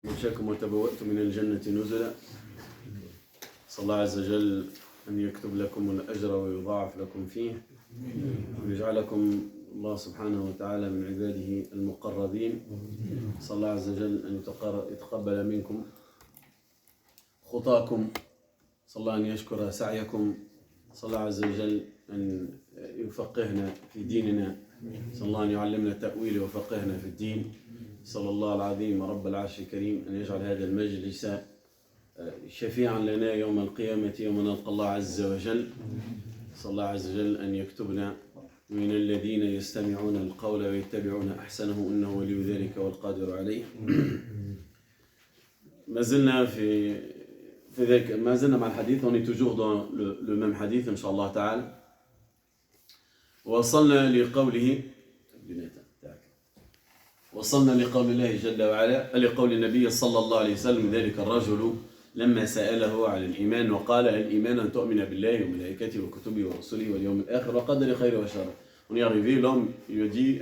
منشاكم وتبوأتم من الجنة نزلا. صلى الله عز وجل أن يكتب لكم الأجر ويضاعف لكم فيه ويجعلكم الله سبحانه وتعالى من عباده المقربين. صلى الله عز وجل أن يتقبل منكم خطاكم. صلى الله أن يشكر سعيكم. صلى الله عز وجل أن يفقهنا في ديننا. صلى الله أن يعلمنا التأويل ويفقهنا في الدين. صلى الله العظيم رب العرش الكريم أن يجعل هذا المجلس شفيعا لنا يوم القيامة يوم نلقى الله عز وجل. صلى الله عز وجل أن يكتبنا من الذين يستمعون القول ويتبعون أحسنه إنه ولي ذلك والقادر عليه. ما زلنا ما زلنا مع الحديث. On est toujours dans le même hadith إن شاء الله تعالى. وصلنا لقول الله جل وعلا، لقول النبي صلى الله عليه وسلم ذلك الرجل لما سأله على الإيمان وقال الإيمان أن تؤمن بالله وملائكته وكتبه ورسله واليوم الآخر وقدر خير وشر. On est arrivé, l'homme il lui a dit,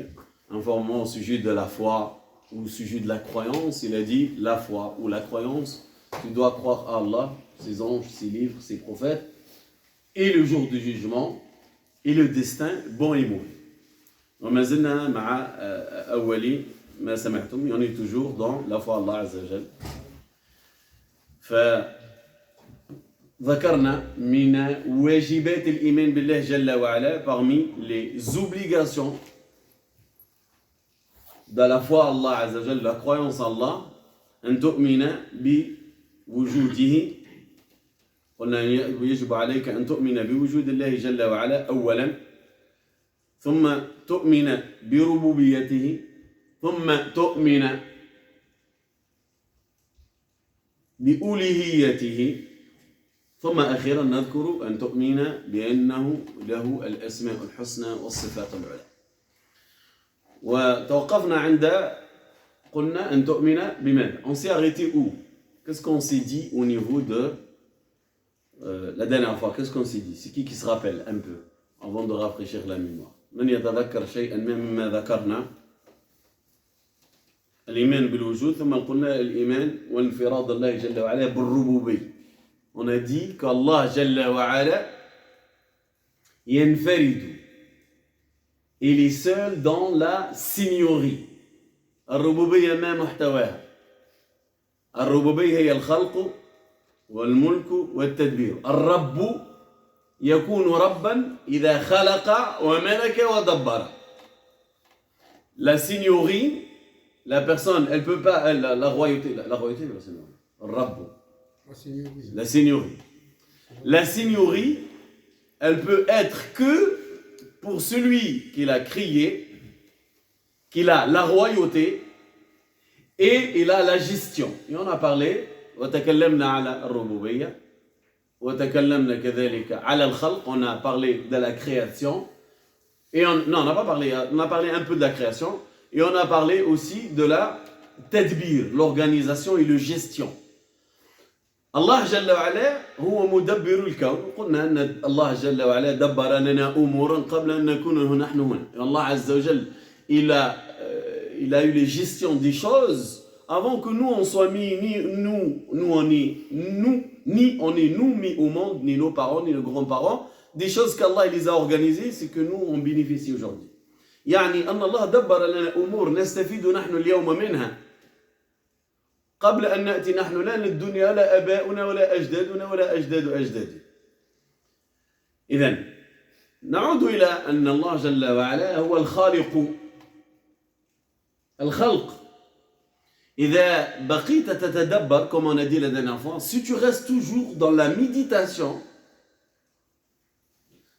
informant au sujet de la foi ou au sujet de la croyance, il a dit la foi ou la croyance, tu dois croire à Allah, ses anges, ses livres, ses prophètes, et le jour du jugement, et le destin bon et mauvais. وما زلنا مع أولي ما سمعتم، on est toujours dans la foi à Allah عز وجل. فذكرنا من واجبات الإيمان بالله جل وعلا, parmi les obligations de la foi à Allah عز وجل, la croyance à Allah, أن تؤمن بوجوده. قلنا يجب عليك أن تؤمن بوجود الله جل وعلا أولا, ثم تؤمن بربوبيته, ثم تؤمن بألوهيته, ثم أخيرا نذكر أن تؤمن بأنه له الأسماء الحسنى والصفات العلى. وتوقفنا عند قلنا أن تؤمن بماذا؟ On s'est arrêté où? Qu'est-ce qu'on s'est dit au niveau de la dernière fois? Qu'est-ce qu'on s'est dit? C'est qui se rappelle un peu avant de rafraîchir la mémoire? من يتذكر شيئا مما ذكرنا؟ الإيمان بالوجود, ثم قلنا الإيمان وانفراد الله جل وعلا بالربوبية. On a dit qu'Allah جل وعلا ينفرد, il est seul dans la seigneurie. الربوبية ما محتواها؟ الربوبية هي الخلق والملك والتدبير. الرب يكون ربا إذا خلق وملك ودبر. La seigneurie, la personne, elle peut pas, la royauté, la royauté, la seigneurie. Rabb. La seigneurie. La seigneurie, elle peut être que pour celui qui l'a créé, qui a la royauté et il a la gestion. Et on a parlé, وتكلمنا على الربوبية, وتكلمنا كذلك على الخلق, on a parlé de la création. Et on n'a pas parlé, on a parlé un peu de la création. Et on a parlé aussi de la tadbir, l'organisation et la gestion. Allah Jalla wa Ala هو مدبر الكون. قلنا أن الله جل وعلا دبر لنا أمورا قبل أن نكون نحن هنا. Allah Azza wa Jalla, il a eu les gestions des choses avant que nous on soit mis, ni on est mis au monde, ni nos parents, ni nos grands-parents. Des choses qu'Allah il les a organisées, c'est que nous on bénéficie aujourd'hui. يعني أن الله دبر لنا أمور نستفيد نحن اليوم منها قبل أن نأتي نحن لا للدنيا لا أباؤنا ولا أجدادنا ولا أجداد أجدادنا. إذن نعود إلى أن الله جل وعلا هو الخالق. الخلق, إذا بقيت تتدبر, comme on a dit la dernière fois, si tu restes toujours dans la méditation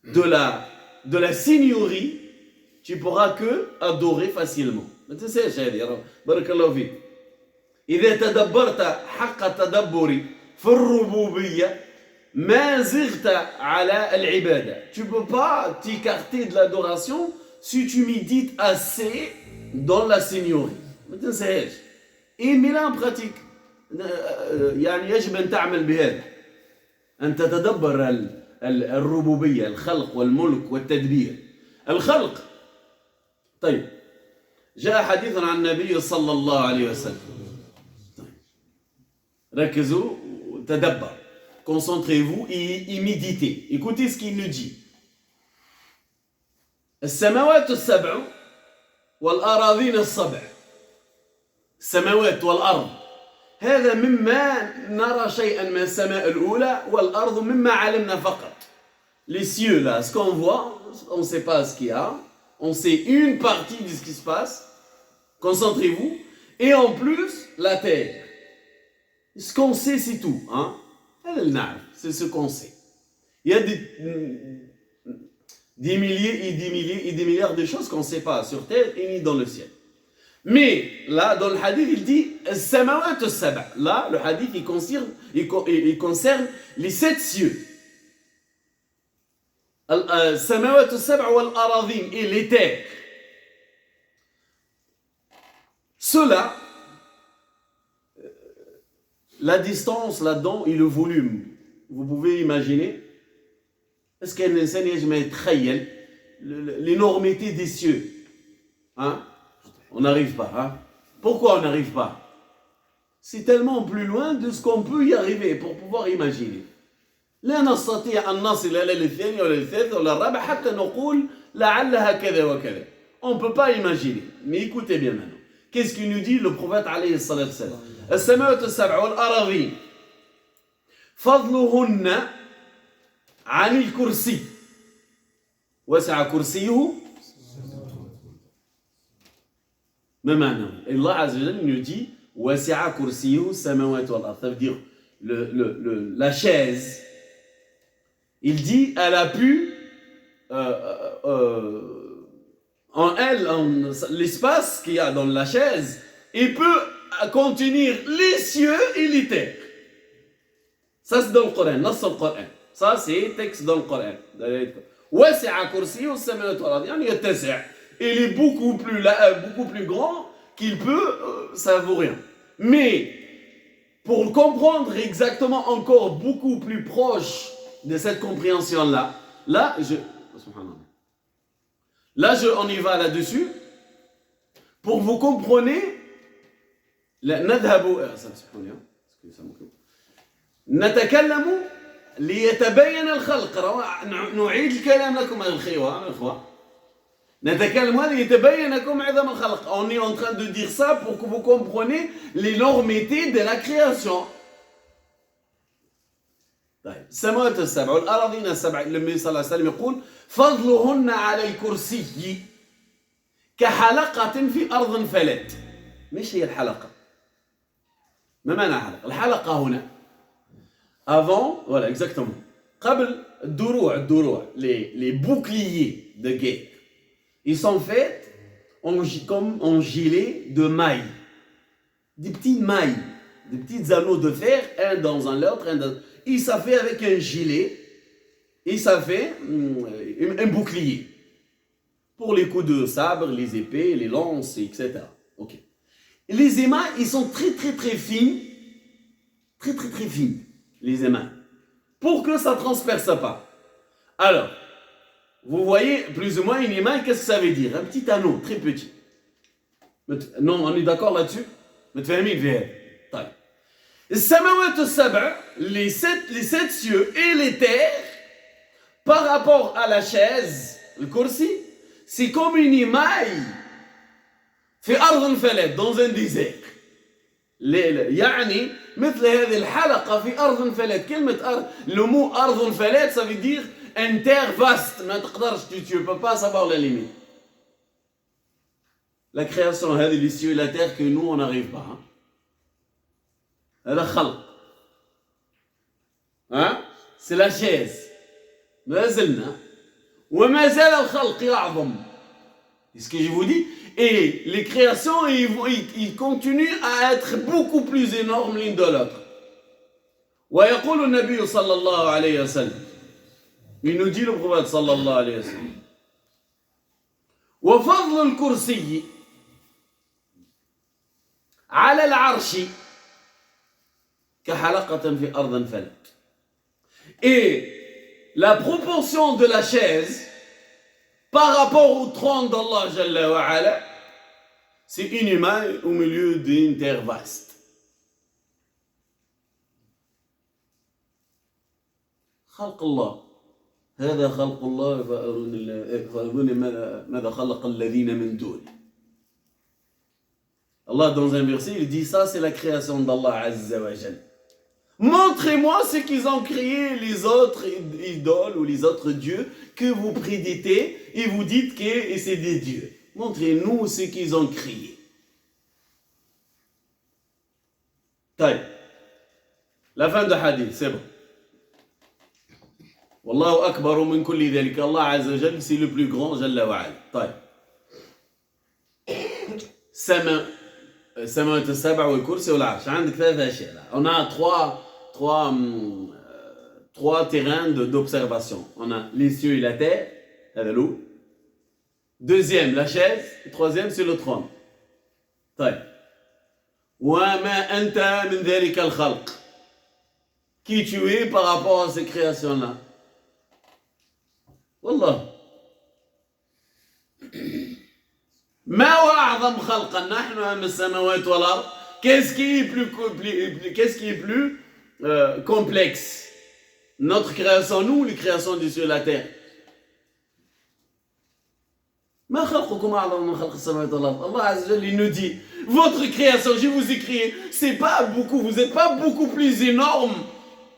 de la seigneurie, tu pourras que adorer facilement. ما تنساش هذه, بارك الله فيك. إذا تدبرت حق التدبر في الربوبية ما زغت على العبادة. Tu peux pas t'écarter de l'adoration si tu médites assez dans la seigneurie. ما تنساش. Et mets-la en pratique. يعني يجب أن تعمل بهذا. أن تتدبر الربوبية, الخلق والملك والتدبير. الخلق. طيب, جاء حديث عن النبي صلى الله عليه وسلم. ركزوا وتدبر. Concentrez-vous et méditez. Écoutez ce qu'il nous dit. السماوات السبع والأراضين السبع. السماوات والأرض. هذا مما نرى شيئا من السماء الأولى والأرض مما علمنا فقط. Les cieux là, ce qu'on voit, on ne sait pas ce qu'il y a. On sait une partie de ce qui se passe. Concentrez-vous. Et en plus, la terre. Ce qu'on sait, c'est tout. Hein? C'est ce qu'on sait. Il y a des milliers et des milliers et des milliards de choses qu'on ne sait pas sur terre et ni dans le ciel. Mais là, dans le hadith, il dit Samawat al-Saba. Là, le hadith, il concerne les 7 cieux. Samawat al-Saba wal-Aradhin et les terres. Cela, la distance là-dedans et le volume, vous pouvez imaginer, est-ce qu'un insane يتخيل l'énormité des cieux? Hein? On n'arrive pas. Hein? Pourquoi on n'arrive pas? C'est tellement plus loin de ce qu'on peut y arriver pour pouvoir imaginer. لا نستطيع أن نصل إلى الثاني ولا الثالث ولا الرابع حتى نقول لعلها كذا وكذا. On ne peut pas imaginer. Mais écoutez bien maintenant. Qu'est-ce qu'il nous dit le prophète عليه الصلاة والسلام? السماوات السبع والأراضين فضلهن عن الكرسي وسع كرسيه ما معنى الله عز وجل nous dit وسع كرسيه السماوات والأرض. Ça veut dire la chaise, il dit elle a pu en elle, l'espace qu'il y a dans la chaise, il peut contenir les cieux et les terres. Ça c'est dans le Coran, dans le Coran. Ça c'est texte dans le Coran. وسع كرسيه السماوات والأرض يعني يتسع. Il est beaucoup plus grand qu'il peut savourer. Mais pour comprendre exactement encore beaucoup plus proche de cette compréhension-là, on y va là-dessus. Pour vous comprenez, نتكلم ليتبين الخلق. نعيد الكلام لكم الأخوة. نتكلم ليتبين لكم عظم الخلق. On est en train de dire ça pour que vous compreniez l'énormité de la création. طيب السماوات السبع والأراضين السبع النبي صلى الله عليه وسلم يقول فضلهن على الكرسي كحلقة في أرض فلات. مش هي الحلقة؟ ما معنى حلقة؟ الحلقة هنا avant, voilà exactement, قبل الدروع les boucliers de guerre, ils sont faits comme en gilet de mailles, des petites mailles, des petits anneaux de fer, un dans l'autre, et ça fait avec un gilet, et ça fait un bouclier pour les coups de sabre, les épées, les lances, etc. Ok. Et les émails, ils sont très fines, très fines, les émails, pour que ça ne transperce pas. Alors, vous voyez plus ou moins une émail, qu'est-ce que ça veut dire? Un petit anneau, très petit. Non, on est d'accord là-dessus? السماوات السبع, les sept cieux et les terres, par rapport à la chaise, le kursi, c'est comme une émaille في أرض فلات, dans un désert. يعني مثل هذه الحلقة في أرض فلات. كلمة le mot أرض فلات, ça veut dire une terre vaste. ما تقدرش, tu ne peux pas savoir la limite. La création, هذه les cieux et la terre que nous on n'arrive pas. Hein? هذا خلق. Hein? C'est la chaise. ما زلنا وما زال الخلق يعظم. C'est ce que je vous dis. Et les créations, ils continuent à être beaucoup plus énormes l'une de l'autre. ويقول النبي صلى الله عليه وسلم, il nous dit le prophète صلى الله عليه وسلم, وفضل الكرسي على العرش كحلقة في أرض فلات. Et la proportion de la chaise par rapport au trône d'Allah Jalla wa Ala, c'est une émaille au milieu d'une terre vaste. خلق الله هذا خلق الله فأروني ماذا خلق الذين من دونه. Allah dans un verset il dit ça c'est la création d'Allah Azza wa Jal. Montrez-moi ce qu'ils ont créé les autres idoles ou les autres dieux que vous préditez et vous dites que c'est des dieux. Montrez-nous ce qu'ils ont créé. طيب. La fin de hadith, c'est bon. Wallahu akbar min kulli dhalika. Allah Azza wa Jal, c'est le plus grand, Jalla wa Ala. طيب. السماوات السبع والكرسي والعرش. عندك ثلاث أشياء. On a trois terrains d'observation. On a les cieux et la terre. هذا الأول. Deuxième, la chaise. Troisième, c'est le trône. طيب. وما أنت من ذلك الخلق. Qui tu es par rapport à ces créations-là? والله. ما هو أعظم خلقا نحن أم السماوات والأرض. Qu'est-ce qui est plus complexe? Notre création, nous, les créations du ciel et la terre. ما خلقكم أعظم من خلق السماوات والأرض. Allah Azza wa Jalla, il nous dit, votre création, je vous ai créé, c'est pas beaucoup, vous n'êtes pas beaucoup plus énorme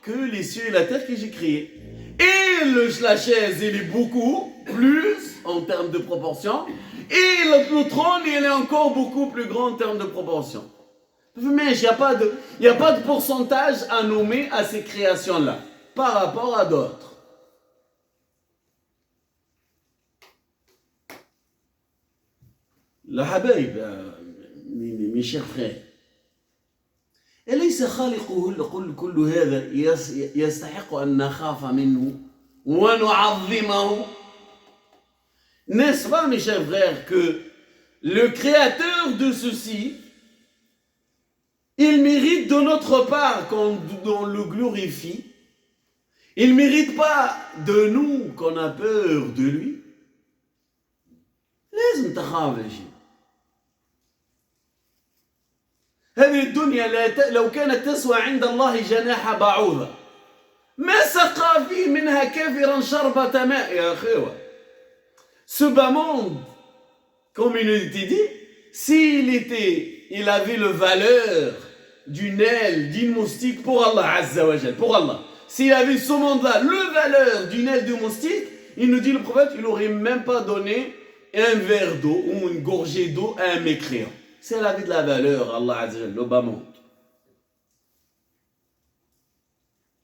que les cieux et la terre que j'ai créés. Et la chaise, elle est beaucoup plus en termes de proportion. Et le trône, il est encore beaucoup plus grand en termes de proportion. Mais il n'y a pas de pourcentage à nommer à ces créations-là par rapport à d'autres. Le habaïb, mes chers frères, أليس خالقه كل هذا يستحق أن نخاف منه ونعظمه? N'est-ce pas, mes chers frères, que le créateur de ceci, il mérite de notre part qu'on le glorifie. Il ne mérite pas de nous qu'on a peur de lui. لازم تخاف يا شيخ. هذه الدنيا لو كانت تسوى عند الله جناح بعوضة ما سقى فيه منها كافرا شربة ماء يا أخوة. Ce bas monde, comme il était dit, il avait la valeur d'une aile, d'une moustique pour Allah Azza wa Jal, pour Allah. S'il avait ce monde-là, la valeur d'une aile de moustique, il nous dit le prophète, il n'aurait même pas donné un verre d'eau ou une gorgée d'eau à un mécréant. C'est la vie de la valeur, Allah Azza wa Jal, le bas monde.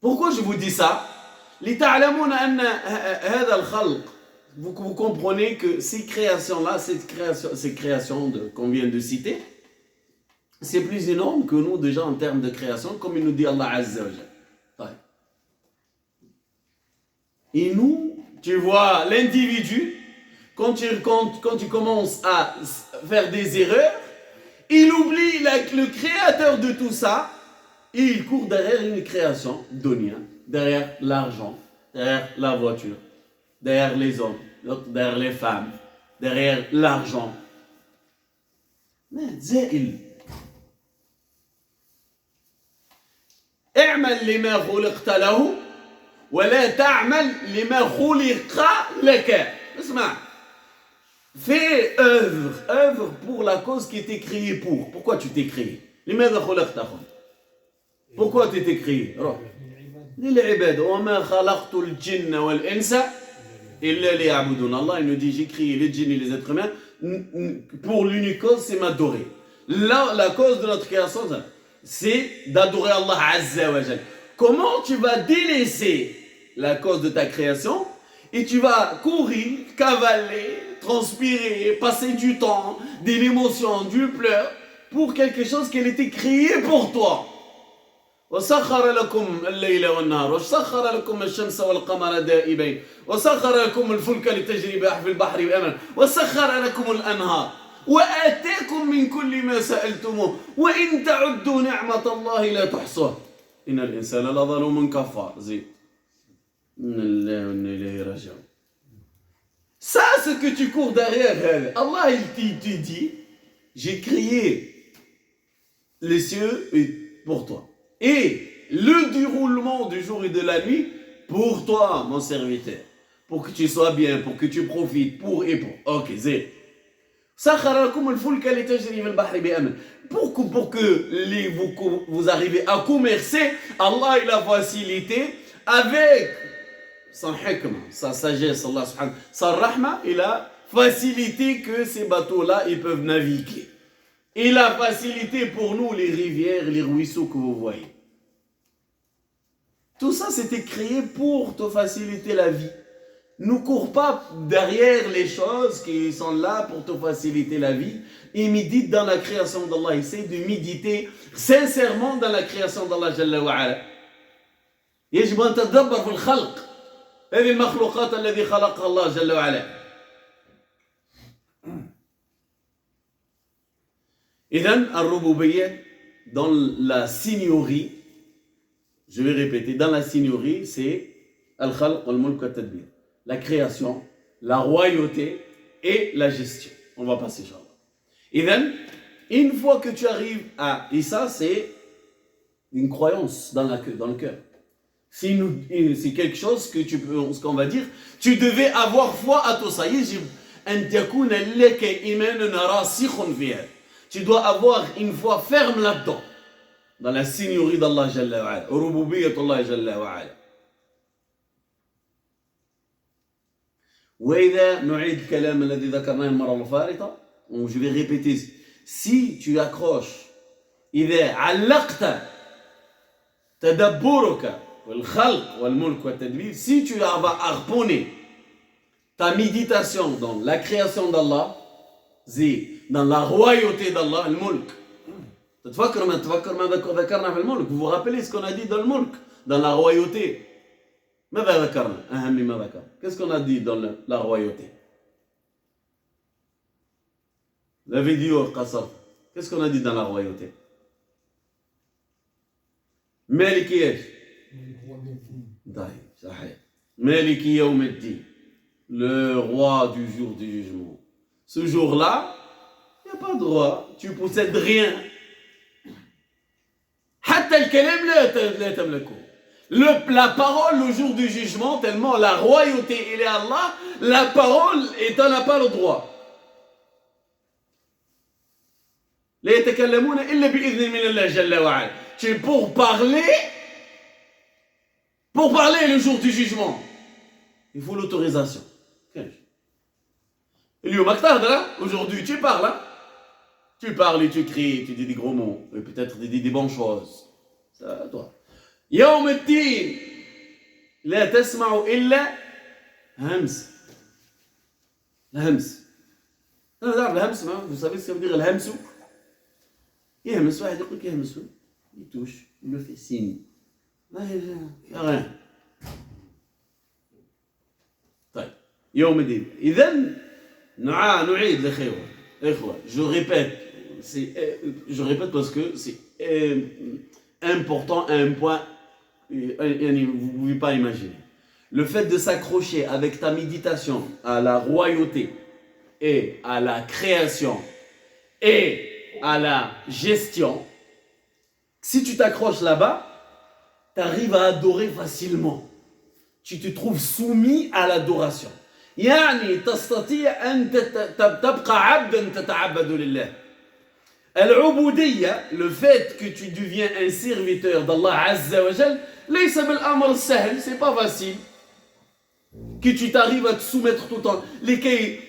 Pourquoi je vous dis ça? لتعلمون أن هذا الخلق. Vous comprenez que ces créations-là, ces créations qu'on vient de citer, c'est plus énorme que nous déjà en termes de création, comme il nous dit Allah Azza wa Jal. Et nous, tu vois, l'individu, quand tu commences à faire des erreurs, il oublie le créateur de tout ça, et il court derrière une création donnée, derrière l'argent, derrière la voiture, derrière les hommes, derrière les femmes, derrière l'argent. Mais زائل. اعمل لما خلقت له ولا تعمل لما خلق لك. اسمع. Fais œuvre pour la cause qui était créée pour. Pourquoi tu t'es créé? لماذا خلقت أخوان? Pourquoi tu t'es créé? للعباد وما خلقت الجن والإنس إلا ليعبدون. Allah il nous dit j'ai créé les djinns et les êtres humains pour l'unique cause c'est m'adorer. La cause de notre création c'est d'adorer Allah Azza wa Jal. Comment tu vas délaisser la cause de ta création et tu vas courir, cavaler, transpirer, passer du temps, de l'émotion, du pleur pour quelque chose qui a été créé pour toi. وسخر لكم الليل والنهار وسخر لكم الشمس والقمر دائبين وسخر لكم الفلك لتجري في البحر بأمان وسخر لكم الأنهار وآتاكم من كل ما سألتموه وإن تعدوا نعمة الله لا تحصوها إن الإنسان لظلوم كفار. زيد إن الله وإنا إليه راجعون. Ça, ce que tu cours derrière, Allah il te dit j'ai créé les cieux pour toi. Et le déroulement du jour et de la nuit pour toi, mon serviteur, pour que tu sois bien, pour que tu profites, pour et pour. Ok, c'est. Pour que vous arrivez à commercer, Allah il a facilité avec son hikmah, sa sagesse, Allah subhanahu, sa rahma, il a facilité que ces bateaux-là, ils peuvent naviguer. Il a facilité pour nous les rivières, les ruisseaux que vous voyez. Tout ça, c'était créé pour te faciliter la vie. Ne cours pas derrière les choses qui sont là pour te faciliter la vie et médite dans la création d'Allah. Essaye de méditer sincèrement dans la création d'Allah Jalla wa Ala. يجب أن تتدبر في الخلق هذه المخلوقات الذي خلقها الله جل وعلا. إذن الربوبية dans la signorie, je vais répéter, dans la signorie, c'est al-khalq wal-mulk wat-tadbir. La création, la royauté et la gestion. On va passer, Inch'Allah. Et then, une fois que tu arrives à... Et ça, c'est une croyance dans le cœur. C'est quelque chose que tu peux, ce qu'on va dire, tu devais avoir foi à tout ça. Tu dois avoir une foi ferme là-dedans. Dans la signorie d'Allah Jalla wa Ala. Rububiyyatullah Jalla wa Ala. وإذا نعيد الكلام الذي ذكرناه المرة الفارطة, je vais répéter, si tu accroches إذا علقت تدبرك والخلق والملك والتدبير, si tu vas harponner ta méditation dans la création d'Allah, dans la royauté d'Allah, le mulk. تتفكر ما ذكرنا في الملك. Vous vous rappelez ce qu'on a dit dans le mulk, dans la royauté. ماذا ذكرنا؟ أهم مما ذكر. Qu'est-ce qu'on a dit dans la royauté? La vidéo قصر. Qu'est-ce qu'on a dit dans la royauté? مالك ايش؟ صحيح. مالك يوم الدين. Le roi du jour du jugement. Ce jour-là, il n'y a pas de droit. Tu ne possèdes rien. حتى الكلام لا تملكه. La parole le jour du jugement, tellement la royauté il est Allah, la parole et t'en as pas le droit. لا يتكلمون إلا بإذن من الله جل وعلا. Tu pour parler le jour du jugement, il faut l'autorisation. Aujourd'hui tu parles, hein? Tu parles et tu cries, tu dis des gros mots, et peut-être des bonnes choses. Ça, toi. يوم الدين لا تسمع إلا همس. الهمس. أنا تعرف الهمس ما؟ Vous savez ce que veut dire الهمس? يهمس واحد يقول لك يهمس. Il touche, il me fait signe. Il n'y a rien. طيب. يوم الدين. إذن نعيد الإخوة. Je répète parce que c'est important à un point. Vous ne pouvez pas imaginer. Le fait de s'accrocher avec ta méditation à la royauté et à la création et à la gestion, si tu t'accroches là-bas, tu arrives à adorer facilement. Tu te trouves soumis à l'adoration. يعني تستطيع أن تبقى عبدا تتعبد لله. العبودية, le fait que tu deviens un serviteur d'Allah Azza wa Jal, ليس بالأمر السهل, c'est pas facile. Que tu t'arrives à te soumettre tout le temps. لكي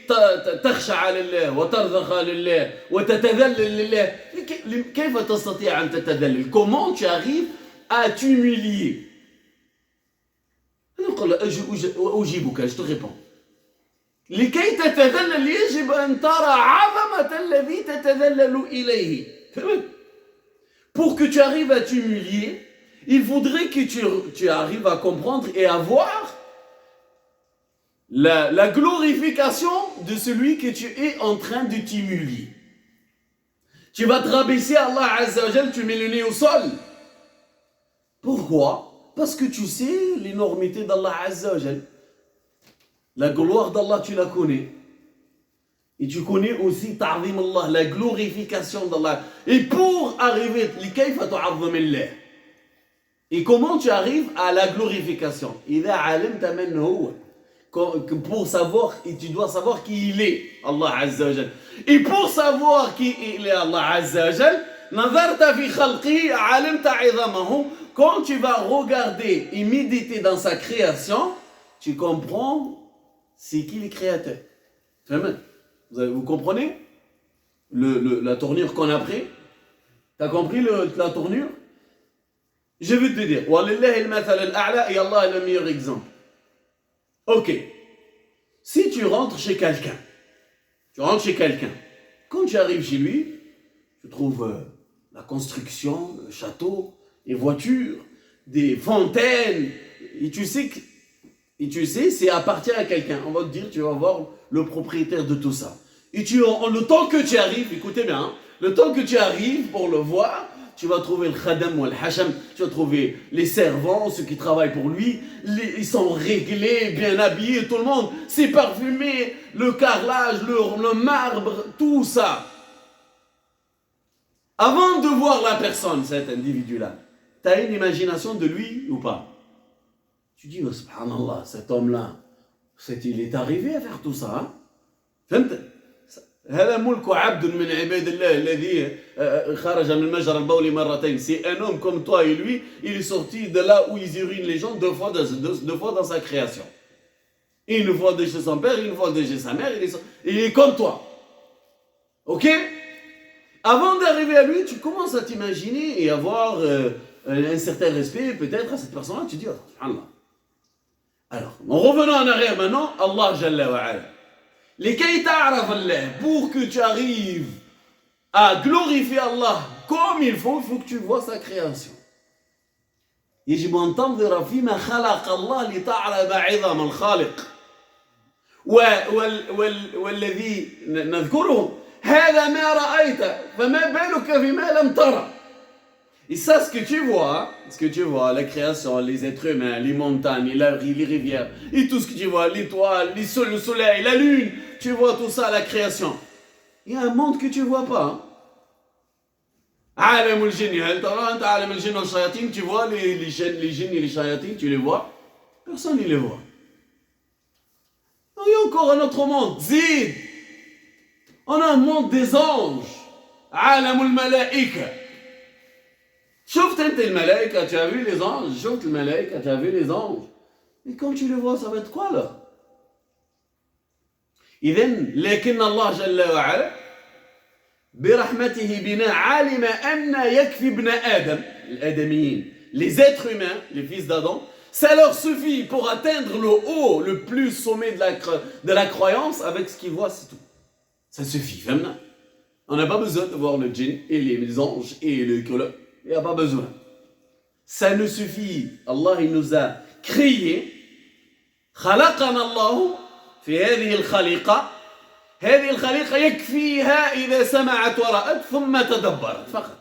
تخشع لله وترضخ لله وتتذلل لله. كيف تستطيع أن تتذلل? Comment tu arrives à t'humilier? أجيبك, je te réponds. لكي تتذلل يجب أن ترى عظمة الذي تتذلل إليه. Pour que tu arrives à t'humilier, il faudrait que tu arrives à comprendre et à voir la glorification de celui que tu es en train de t'humilier. Tu vas te rabaisser à Allah Azza wa Jal, tu mets le nez au sol. Pourquoi? Parce que tu sais l'énormité d'Allah Azza wa Jal. La gloire d'Allah, tu la connais. Et tu connais aussi ta'zim Allah, la glorification d'Allah. Et pour arriver, لكيف تعظم الله? Et comment tu arrives à la glorification? Pour savoir, et tu dois savoir qui il est, Allah Azza wa Jal. Et pour savoir qui il est, Allah Azza wa Jal, quand tu vas regarder et méditer dans sa création, tu comprends c'est qui le créateur. Vous comprenez la tournure qu'on a pris? T'as compris la tournure? Je vais te dire, Walillahi al-mathal al-a'la, et Allah est le meilleur exemple. Ok, si tu rentres chez quelqu'un, quand tu arrives chez lui, tu trouves la construction, le château, les voitures, des fontaines, et tu sais, c'est appartient à quelqu'un. On va te dire, tu vas voir le propriétaire de tout ça. Et le temps que tu arrives, écoutez bien, hein, le temps que tu arrives pour le voir, tu vas trouver le khadam ou le hacham, tu vas trouver les servants, ceux qui travaillent pour lui, ils sont réglés, bien habillés, tout le monde, c'est parfumé, le carrelage, le marbre, tout ça. Avant de voir la personne, cet individu-là, tu as une imagination de lui ou pas? Tu dis, oh, subhanallah, cet homme-là, il est arrivé à faire tout ça. فهمت؟ هذا ملك عبد من عباد الله الذي خرج من مجرى البول مرتين. C'est un homme comme toi et lui, il est sorti de là où ils urinent les gens deux fois dans sa création. Une fois de chez son père, une fois de chez sa mère, il est comme toi. Ok? Avant d'arriver à lui, tu commences à t'imaginer et avoir un certain respect peut-être à cette personne-là. Tu dis, oh, subhanallah. Alors, en revenant en arrière maintenant, Allah Jalla wa Ala. Pour que tu arrives à glorifier Allah comme il faut que tu vois sa création. يجب أن تنظر فيما خلق الله لتعلم عظم الخالق والذي نذكره هذا ما رأيت فما بالك بما لم ترى. Et ça, ce que tu vois, la création, les êtres humains, les montagnes, les rivières, et tout ce que tu vois, l'étoile, le soleil, la lune, tu vois tout ça, la création. Il y a un monde que tu ne vois pas. عالم الجن, هل ترى أنت عالم الجن والشياطين, tu vois les djinns et les shayatin, tu les vois? Personne ne les voit. Il y a encore un autre monde, Zid. On a un monde des anges. عالم الملائكة. شفت انت الملائكة, tu as vu les anges, شفت الملائكة, tu as vu les anges. Et quand tu les vois, ça va être quoi là? إذن لكن الله جل وعلا برحمته بنا علم أن يكفي ابن آدم, الآدميين, les êtres humains, les fils d'Adam, ça leur suffit pour atteindre le haut, le plus sommet de la croyance avec ce qu'ils voient, c'est tout. Ça suffit, vraiment. On n'a pas besoin de voir le djinn et les anges et le colloque. Il n'y a pas besoin. Ça nous suffit. Allah, il nous a créés. خلقنا الله في هذه الخليقة. هذه الخليقة يكفيها إذا سمعت ورأت ثم تدبرت فقط.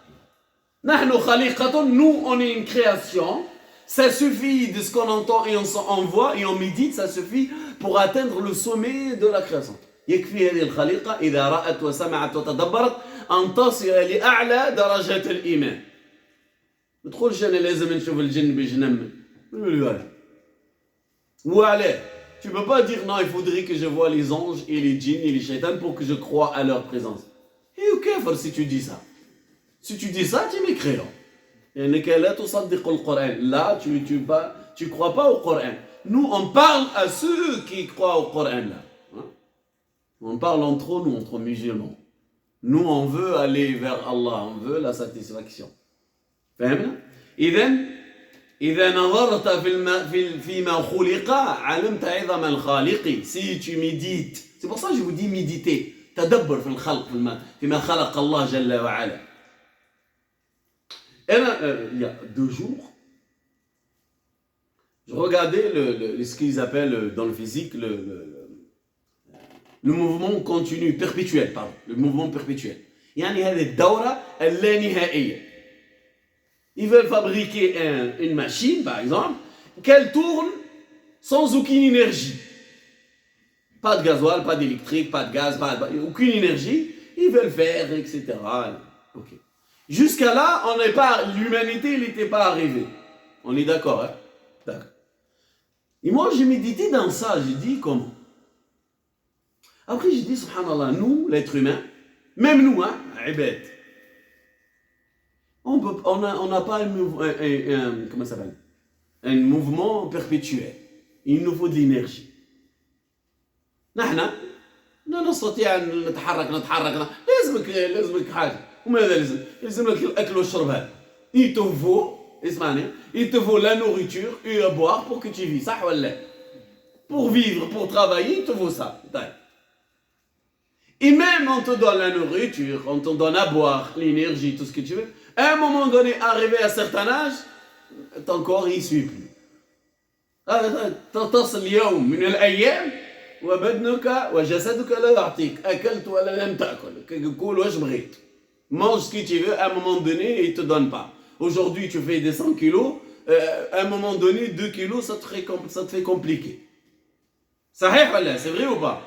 نحن خليقة, nous on est une création. Ça suffit de ce qu'on entend et on voit et on médite, ça suffit pour atteindre le sommet de la création. يكفي هذه الخليقة إذا رأت وسمعت وتدبرت أن تصل لأعلى درجات الإيمان. ما تقولش أنا لازم نشوف الجن باش نؤمن. وعلاه. Tu ne peux pas dire non, il faudrait que je voie les anges et les djinns et les shaitans pour que je croie à leur présence. Et ok, si tu dis ça. Si tu dis ça, tu es mécréant. Là, tu ne crois pas au Coran. Nous, on parle à ceux qui croient au Coran. Là. Hein? On parle entre musulmans. Nous, on veut aller vers Allah, on veut la satisfaction. إذا نظرت فيما خلق علمت عظم الخالق. Si tu médites, c'est pour ça que je vous dis méditer. تدبر في الخلق فيما خلق الله جل وعلا. Il y a 2 jours, je regardais ce qu'ils appellent dans le physique le mouvement continu, perpétuel, pardon, le mouvement perpétuel. يعني هذه الدورة اللانهائية. Ils veulent fabriquer une machine, par exemple, qu'elle tourne sans aucune énergie. Pas de gasoil, pas d'électrique, pas de gaz, aucune énergie. Ils veulent faire, etc. Okay. Jusqu'à là, l'humanité n'était pas arrivée. On est d'accord, hein? D'accord. Et moi, j'ai médité dans ça. J'ai dit comment? Après, j'ai dit, subhanallah, nous, l'être humain, même nous, hein, ibad, on n'a pas comment ça s'appelle? Un mouvement perpétuel. Il nous faut de l'énergie. نحن لا نستطيع أن نتحرك لازمك حاجة. وماذا لازم لك الأكل والشرب هذا. Il te faut, اسمعني, il te faut la nourriture et à boire pour que tu vis. صح ولا لا? Pour vivre, pour travailler, il te faut ça. Et même on te donne la nourriture, on te donne à boire, l'énergie, tout ce que tu veux. À un moment donné, arrivé à un certain âge, ton corps il suit plus. تصل اليوم من الأيام وبدنك وجسدك لا يعطيك أكلت ولا لم تأكل كل واش بغيت. Mange ce que tu veux, à un moment donné, il ne te donne pas. Aujourd'hui, tu fais des 100 kilos, à un moment donné, 2 kilos, ça te fait compliqué. صحيح ولا c'est vrai ou pas?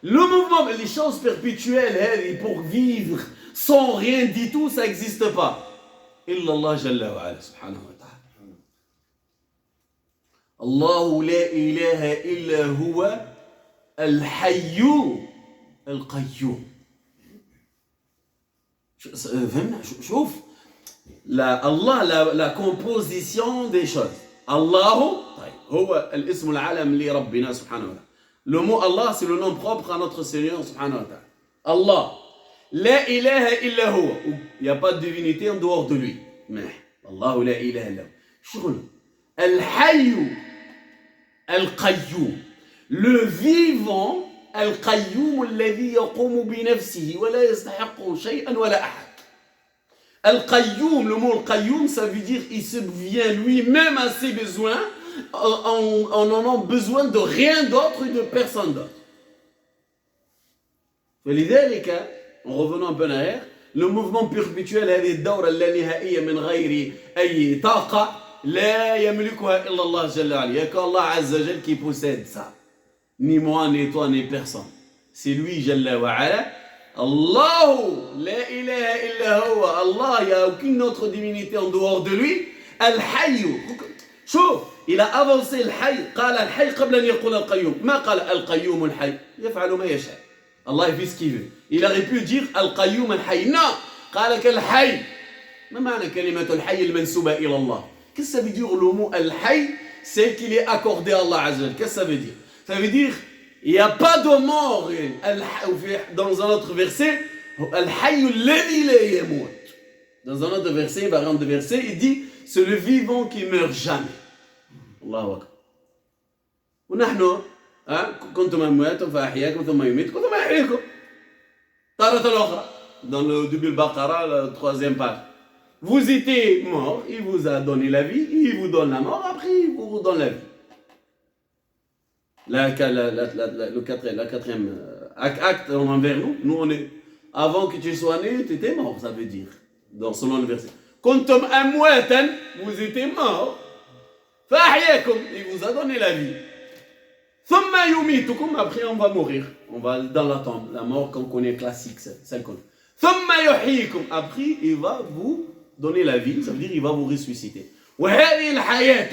Le mouvement, les choses perpétuelles, pour vivre sans rien du tout, ça n'existe pas. إلا الله جل وعلا سبحانه وتعالى. الله لا إله إلا هو الحي القيوم. شوف الله la composition des choses. الله هو الاسم العالم لربنا سبحانه وتعالى. Le mot Allah, c'est le nom propre à notre Seigneur subhanahu wa ta'ala. Allah. La ilaha illa huwa. Il n'y a pas de divinité en dehors de lui. Mais Allah la ilaha illa huwa. شغل. Al-Hayyu Al-Qayyum. Le vivant Al-Qayyum الذي يقوم بنفسه ولا يستحق شيئا ولا أحد. Al-Qayyum, le mot Al-Qayyum, ça veut dire il subvient lui-même à ses besoins. On en a besoin de rien d'autre et de personne d'autre. فلذلك, en revenant un peu en arrière, le mouvement perpétuel هذه الدورة اللانهائية من غير أي طاقة لا يملكها إلا الله جل وعلا. Il n'y a qu'Allah Azza wa Jal qui possède ça. Ni moi, ni toi, ni personne. C'est lui Jalla wa Ala. Allah, la ilaha illa huwa. Allah, il n'y a aucune autre divinité en dehors de lui. Al-Hayyu. شوف, il a avancé الحي. قال الحي قبل أن يقول القيوم. ما قال القيوم الحي. يفعل ما يشاء. Allah il fait ce qu'il veut. Il aurait pu dire القيوم الحي. Non. قال لك الحي. ما معنى كلمة الحي المنسوبة إلى الله? Qu'est-ce que ça veut dire le mot al-Hayy? C'est qu'il est accordé à Allah Azza wa Jal. Qu'est-ce que ça veut dire? Ça veut dire il n'y a pas de mort. Dans un autre verset, al-Hayy alladhi la yamut. Dans un autre verset, variante de verset, il dit c'est le vivant qui meurt jamais. Allahu akbar. ونحن كنتم أمواتا فأحياكم ثم يميتكم ثم يحييكم. تارة أخرى dans le début de Baqara, la 3e page. Vous étiez mort, il vous a donné la vie, il vous donne la mort, après il vous donne la vie. La quatrième acte envers nous, on est, avant que tu sois né, tu étais mort, ça veut dire, selon le verset. Kuntum amwatan, vous étiez mort, fa'ahyakum, il vous a donné la vie. Thumma yumitukum, après on va mourir, on va dans la tombe, la mort qu'on connaît classique, celle qu'on connaît. Thumma yuhyikum, après il va vous donner la vie, ça veut dire il va vous ressusciter. وهذه الحياة,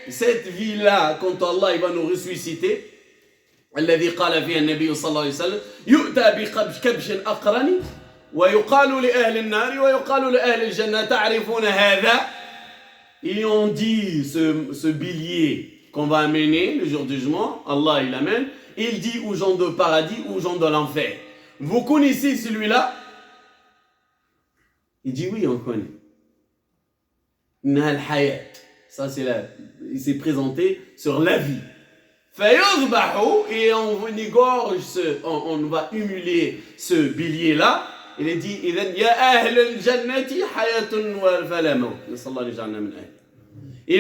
cette vie-là, quand Allah il va nous ressusciter, الذي قال فيها النبي صلى الله عليه وسلم يؤتى بكبش أقرن ويقال لأهل النار ويقال لأهل الجنة تعرفون هذا. Et on dit ce bélier qu'on va amener le jour du jugement, Allah il l'amène, il dit aux gens de paradis, aux gens de l'enfer. Vous connaissez celui-là? Il dit oui, on connaît. Ça c'est là, il s'est présenté sur la vie. Et on égorge on va humilier ce bélier là. Il est dit et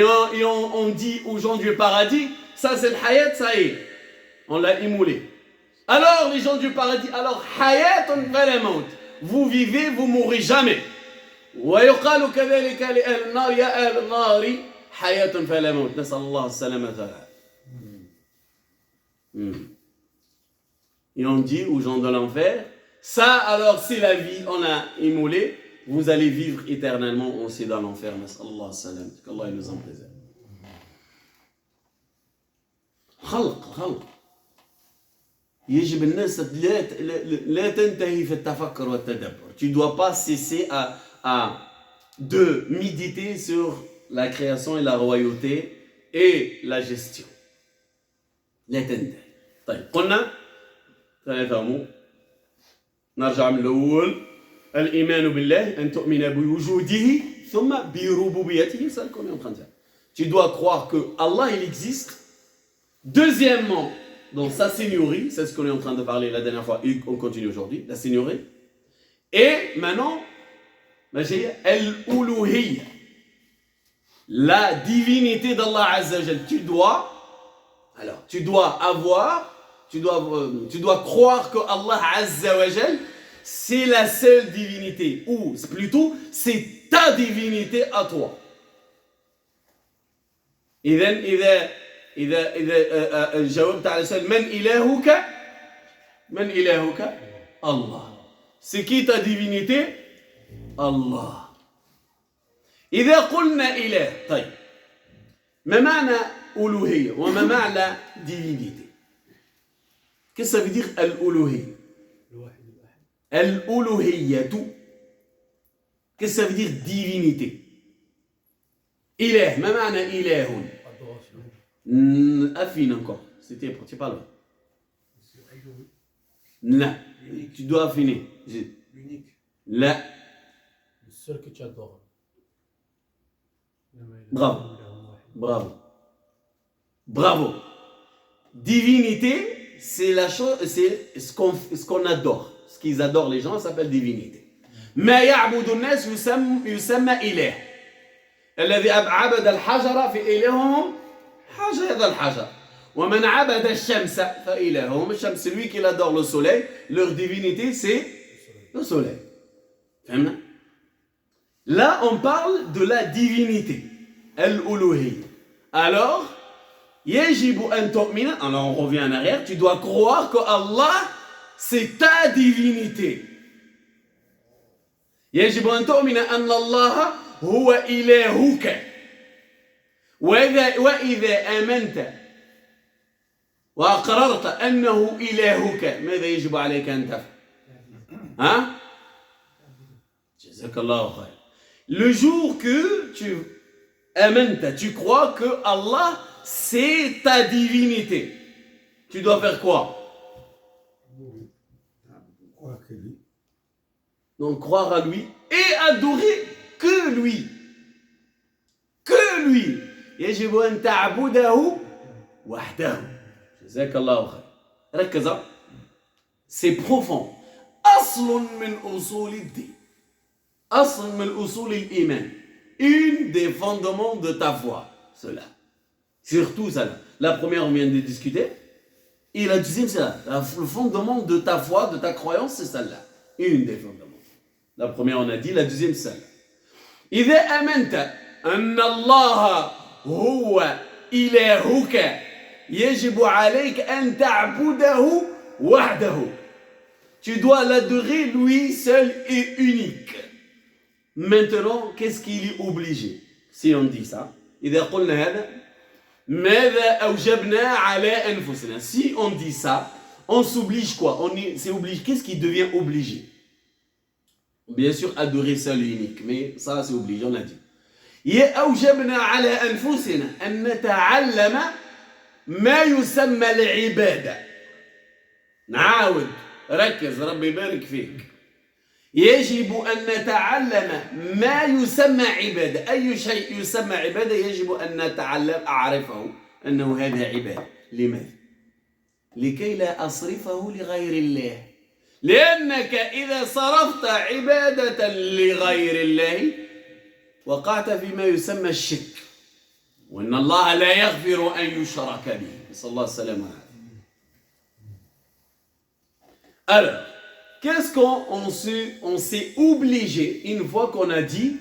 on dit aux gens du paradis, ça c'est le hayat, ça y est, on l'a immolé. Alors les gens du paradis, alors hayatun fala maut, vous vivez, vous mourrez jamais. ويقال كذلك لأهل النار يا أهل النار حياة فلا موت نسأل الله السلامة والعافية. Et on dit aux gens de l'enfer, ça alors c'est la vie, on a immolé, vous allez vivre éternellement aussi dans l'enfer. Nas'Allah salam, qu'Allah nous en préserve. خلق يجب الناس لا تنتهي في التفكر والتدبر. Tu dois pas cesser de méditer sur la création et la royauté et la gestion. لا تنتهي. طيب قلنا ثلاثة أمور. نرجع من الأول. الإيمان بالله أن تؤمن بوجوده ثم بربوبيته. C'est ce qu'on est en train de dire. Tu dois croire que Allah il existe. Deuxièmement, dans sa seigneurie, c'est ce qu'on est en train de parler la dernière fois et on continue aujourd'hui, la seigneurie. Et maintenant, al-uluhiyya, la divinité d'Allah Azza wa Jal. Tu dois croire que Allah Azza wa Jal, c'est la seule divinité, ou plutôt, c'est ta divinité à toi. إذا جاوبت على سؤال من إلهك الله. C'est qui ta divinité? Allah. إذا قلنا إله. طيب ما معنى ألوهية وما معنى divinité? Qu'est-ce que ça veut dire الألوهية? الألوهية. Qu'est-ce que ça veut dire divinité? إله. ما معنى إله؟ Affine encore, c'était pas loin. Non, tu dois affiner. L'unique. La. Le seul que tu adores. Bravo. Divinité, c'est la chose, c'est ce qu'on adore. Ce qu'ils adorent les gens, ça s'appelle divinité. ما يعبد الناس يسمى إله. الذي عبد الحجر في إلههم حجر الحجر ومن عبد الشمس فإلههم الشمس. Celui qui adore le soleil, leur divinité c'est le soleil. Là on parle de la divinité, al-uluhiyya. Alors يجب أن تؤمن, alors on revient en arrière, tu dois croire que Allah c'est ta divinité. يجب أن تؤمن أن الله هو إلهك. وإذا آمنت وأقررت أنه إلهك ماذا يجب عليك أن تفعل؟ جزاك الله خير. Le jour que tu amènes, tu crois que Allah c'est ta divinité, tu dois faire quoi? Donc croire à lui et adorer que lui. Que lui. يجب أن تعبده وحده. جزاك الله خير. ركز. C'est profond. أصل من أصول الدين. أصل من أصول الإيمان. Une des fondements de ta foi. Cela. Surtout cela. La première, on vient de discuter. Et la deuxième, c'est là. Le fondement de ta foi, de ta croyance, c'est celle-là. Une des fondements. La première, on a dit. La deuxième, c'est celle-là. إذا آمنت أن الله هو إلهك يجب عليك أن تعبده وحده. Tu dois l'adorer lui seul et unique. Maintenant, qu'est-ce qu'il est obligé? Si on dit ça, إذا قلنا هذا ماذا أوجبنا على أنفسنا. Si on dit ça, on s'oblige quoi? C'est obligé. Qu'est-ce qui devient obligé? Bien sûr, adorer seul et unique, mais ça c'est obligé, on a dit. أوجبنا على أنفسنا أن نتعلم ما يسمى العبادة. نعاود ركز ربي يبارك فيك. يجب أن نتعلم ما يسمى عبادة. أي شيء يسمى عبادة يجب أن نتعلم أعرفه أنه هذا عبادة. لماذا؟ لكي لا أصرفه لغير الله. لأنك إذا صرفت عبادة لغير الله وقعت فيما يسمى الشرك وإن الله لا يغفر أن يشرك به. نسأل الله السلامة والعافية. Alors, qu'est-ce qu'on s'est obligé une fois qu'on a dit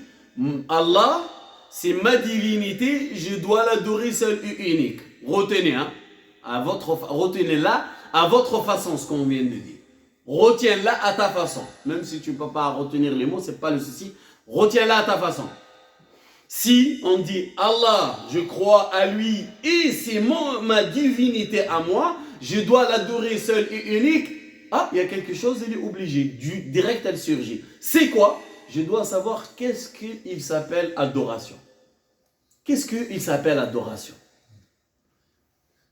Allah, c'est ma divinité, je dois l'adorer seul et unique. Retenez, retenez là à votre façon ce qu'on vient de dire. Retiens-la à ta façon. Même si tu ne peux pas retenir les mots, ce n'est pas le souci. Retiens-la à ta façon. Si on dit Allah, je crois à lui et c'est ma divinité à moi, je dois l'adorer seul et unique. Ah, il y a quelque chose, il est obligé. Direct, elle surgit. C'est quoi? Je dois savoir qu'est-ce qu'il s'appelle adoration. Qu'est-ce qu'il s'appelle adoration?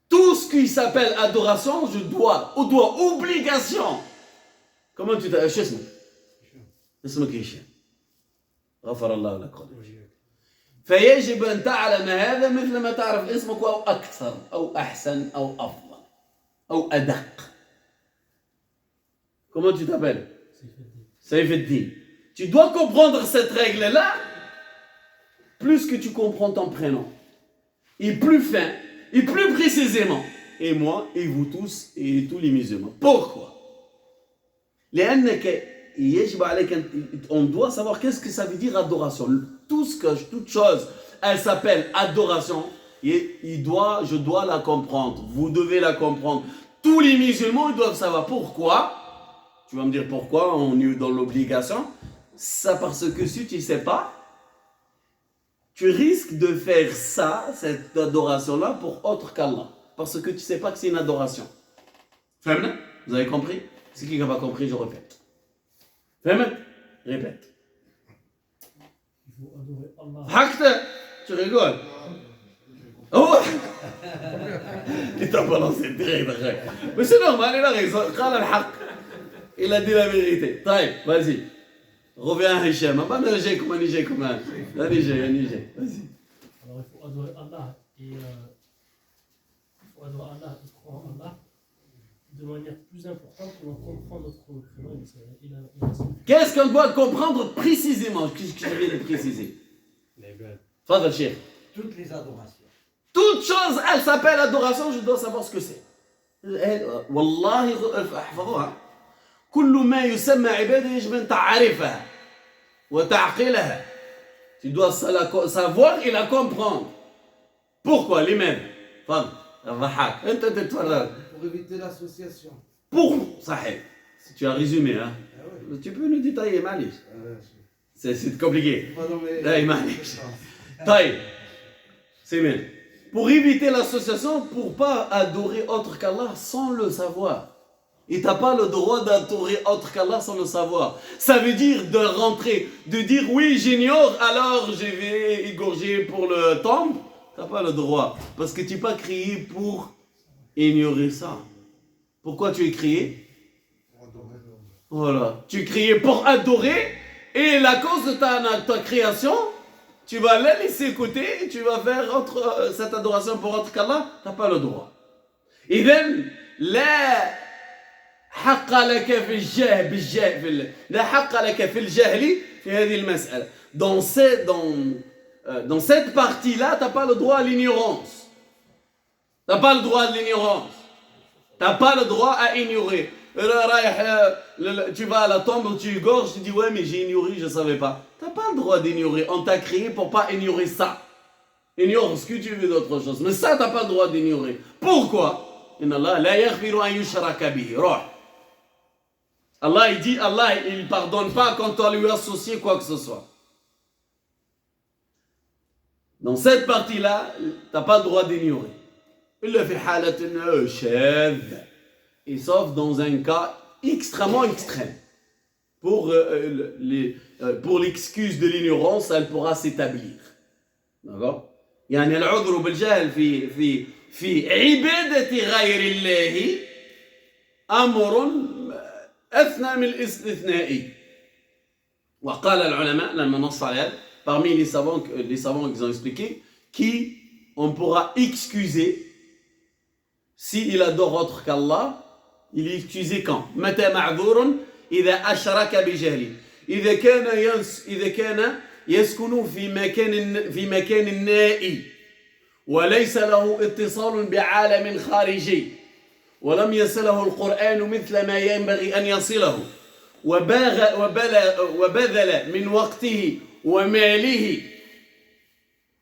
Tout ce qui s'appelle adoration, je dois, obligation. Comment tu t'appelles? اسمك اسمك هشام غفر الله لك فيجب أن تعلم هذا مثل ما تعرف اسمك أو أكثر أو أحسن أو أفضل أو أدق. Comment tu t'appelles? Saïf el-Din. Tu dois comprendre cette règle-là plus que tu comprends ton prénom. Et plus fin, et plus précisément. Et moi, et vous tous, et tous les musulmans. Pourquoi? On doit savoir qu'est-ce que ça veut dire adoration. Toute chose, elle s'appelle adoration. Et je dois la comprendre. Vous devez la comprendre. Tous les musulmans, ils doivent savoir pourquoi. Tu vas me dire pourquoi on est dans l'obligation. Ça parce que si tu ne sais pas, tu risques de faire ça, cette adoration-là, pour autre qu'Allah. Parce que tu ne sais pas que c'est une adoration. Vous avez compris? C'est qui n'a pas compris, je répète. Répète. Il faut adorer Allah. Hakta, tu rigoles. Oh. Il t'a balancé direct. Mais c'est normal, il a raison. Il a dit la vérité. Taïb, vas-y. Reviens à Hicham. Pas Niger comme Niger comme un. Niger. Vas-y. Alors il faut adorer Allah et croire en Allah de manière plus importante que l'on comprend notre prénom. Qu'est-ce qu'on doit comprendre précisément? Que je viens de préciser. Fadal Cheikh. Toutes les adorations. Toute chose, elle s'appelle adoration, je dois savoir ce que c'est. Wallahi, احفظوها. كل ما يسمى عبادة يجب أن تعرفها وتعقلها. Tu dois savoir et la comprendre. Pourquoi? Les mêmes. Fadal. أنت تتفرج. Pour éviter l'association. صحيح. Si tu as résumé, hein. Ah ouais. Tu peux nous détailler, معليش. C'est compliqué. Pas dans mes... Hey, معليش. طيب. C'est bien. Pour éviter l'association, pour pas adorer autre qu'Allah sans le savoir. Et t'as pas le droit d'adorer autre qu'Allah sans le savoir. Ça veut dire de rentrer, de dire oui, j'ignore, alors je vais égorger pour le temple. T'as pas le droit. Parce que tu n'es pas créé pour ignorer ça. Pourquoi tu es créé? Voilà. Tu es créé pour adorer et la cause de ta création, tu vas la laisser côté et tu vas faire cette adoration pour autre qu'Allah. T'as pas le droit. إذن لا حق لك في الجهل لا حق لك في الجهل في هذه المسألة. Dans cette partie-là, tu n'as pas le droit à l'ignorance. Tu n'as pas le droit à l'ignorance. Tu n'as pas le droit à ignorer. Tu vas à la tombe, tu égorges, tu dis ouais mais j'ai ignoré, je ne savais pas. Tu n'as pas le droit d'ignorer. On t'a créé pour ne pas ignorer ça. Ignore ce que tu veux d'autre chose. Mais ça, tu n'as pas le droit d'ignorer. Pourquoi? Allah il dit, Allah il ne pardonne pas quand on lui associe quoi que ce soit. Dans cette partie-là, tu n'as pas le droit d'ignorer. Et sauf dans un cas extrêmement extrême. Pour l'excuse de l'ignorance, elle pourra s'établir. D'accord? يعني العذر بالجهل في عبادة غير الله أمر أثنى من الاستثناء. وقال العلماء لما نص على هذا parmi les savants qui ont expliqué on pourra excuser s'il adore autre qu'Allah, il est excusé quand? متى معذور إذا أشرك بجهل إذا كان يسكن في مكان نائي وليس له اتصال بعالم خارجي ولم يصله القرآن مثل ما ينبغي أن يصله وبذل من وقته وماله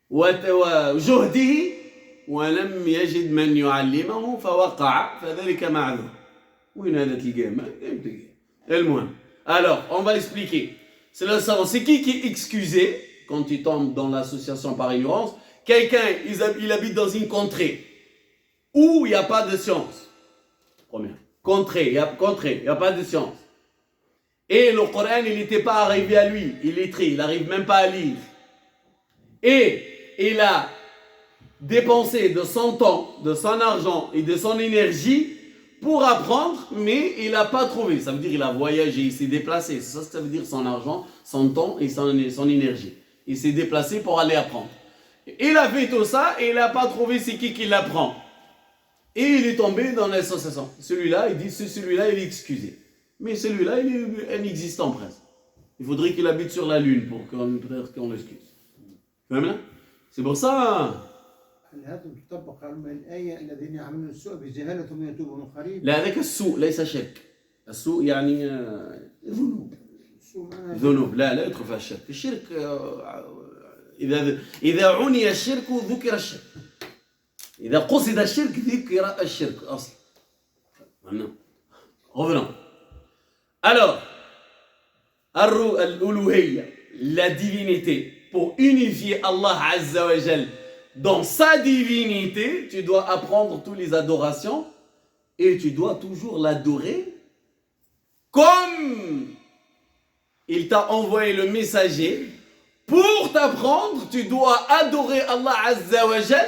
وجهده ولم يجد من يعلمه فوقع فذلك معذور. Alors, on va expliquer. C'est le savant. C'est qui est excusé quand il tombe dans l'association par ignorance? Quelqu'un, il habite dans une contrée où il n'y a pas de science. Première. Contrée, il n'y a pas de science. Et le Coran, il n'était pas arrivé à lui. Il est lettré, il n'arrive même pas à lire. Et il a dépensé de son temps, de son argent et de son énergie pour apprendre, mais il n'a pas trouvé. Ça veut dire qu'il a voyagé, il s'est déplacé. Ça veut dire son argent, son temps et son énergie. Il s'est déplacé pour aller apprendre. Il a fait tout ça et il n'a pas trouvé c'est qui l'apprend. Et il est tombé dans l'association. Celui-là, il dit celui-là, il est excusé. Mais celui-là, il est inexistant presque. Il faudrait qu'il habite sur la lune pour qu'on l'excuse. C'est pour ça. هل هذا تطبق على الآية الذين يعملون السوء بجهالة ثم يتوبوا من قريب؟ لا هذاك السوء ليس شرك. السوء يعني ذنوب. لا يدخل فيها الشرك. الشرك إذا عني الشرك ذكر الشرك. إذا قصد الشرك ذكر الشرك أصلا. Revenons. Alors, l'uluhiyya, la divinité, pour unifier Allah Azza wa Jal dans sa divinité, tu dois apprendre toutes les adorations et tu dois toujours l'adorer comme il t'a envoyé le messager. Pour t'apprendre, tu dois adorer Allah Azza wa Jal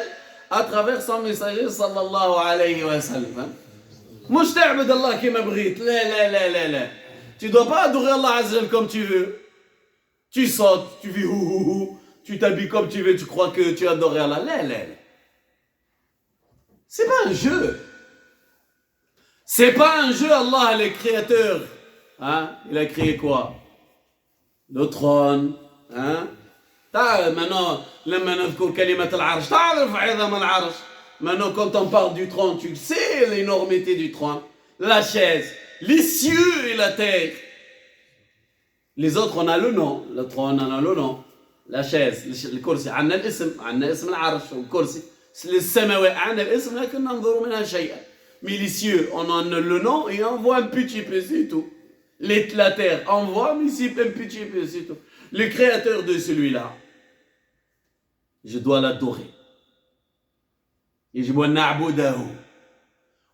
à travers son messager sallallahu alayhi wa sallam. مش تعبد الله كما بغيت. لا. Tu dois pas adorer Allah Azza wa Jal comme tu veux. Tu sautes, tu fais hou, tu t'habilles comme tu veux, tu crois que tu adores Allah. La. C'est pas un jeu. C'est pas un jeu, Allah, le créateur. Hein? Il a créé quoi? Le trône. Hein? Maintenant, لما نذكر كلمة العرش تعرف عظم العرش. Maintenant, quand on parle du trône, tu sais l'énormité du trône. La chaise, les cieux et la terre. Les autres, on a le nom. Le trône, on a le nom. La chaise, le kursi. عندنا الاسم. عندنا اسم العرش والكرسي. السماوات عندنا الاسم لكن ننظر منها شيئا. Mais les cieux, on en a le nom et on voit un petit peu, c'est tout. La terre, on voit, mais c'est un petit peu, c'est tout. Le créateur de celui-là, je dois l'adorer. يجب أن نعبده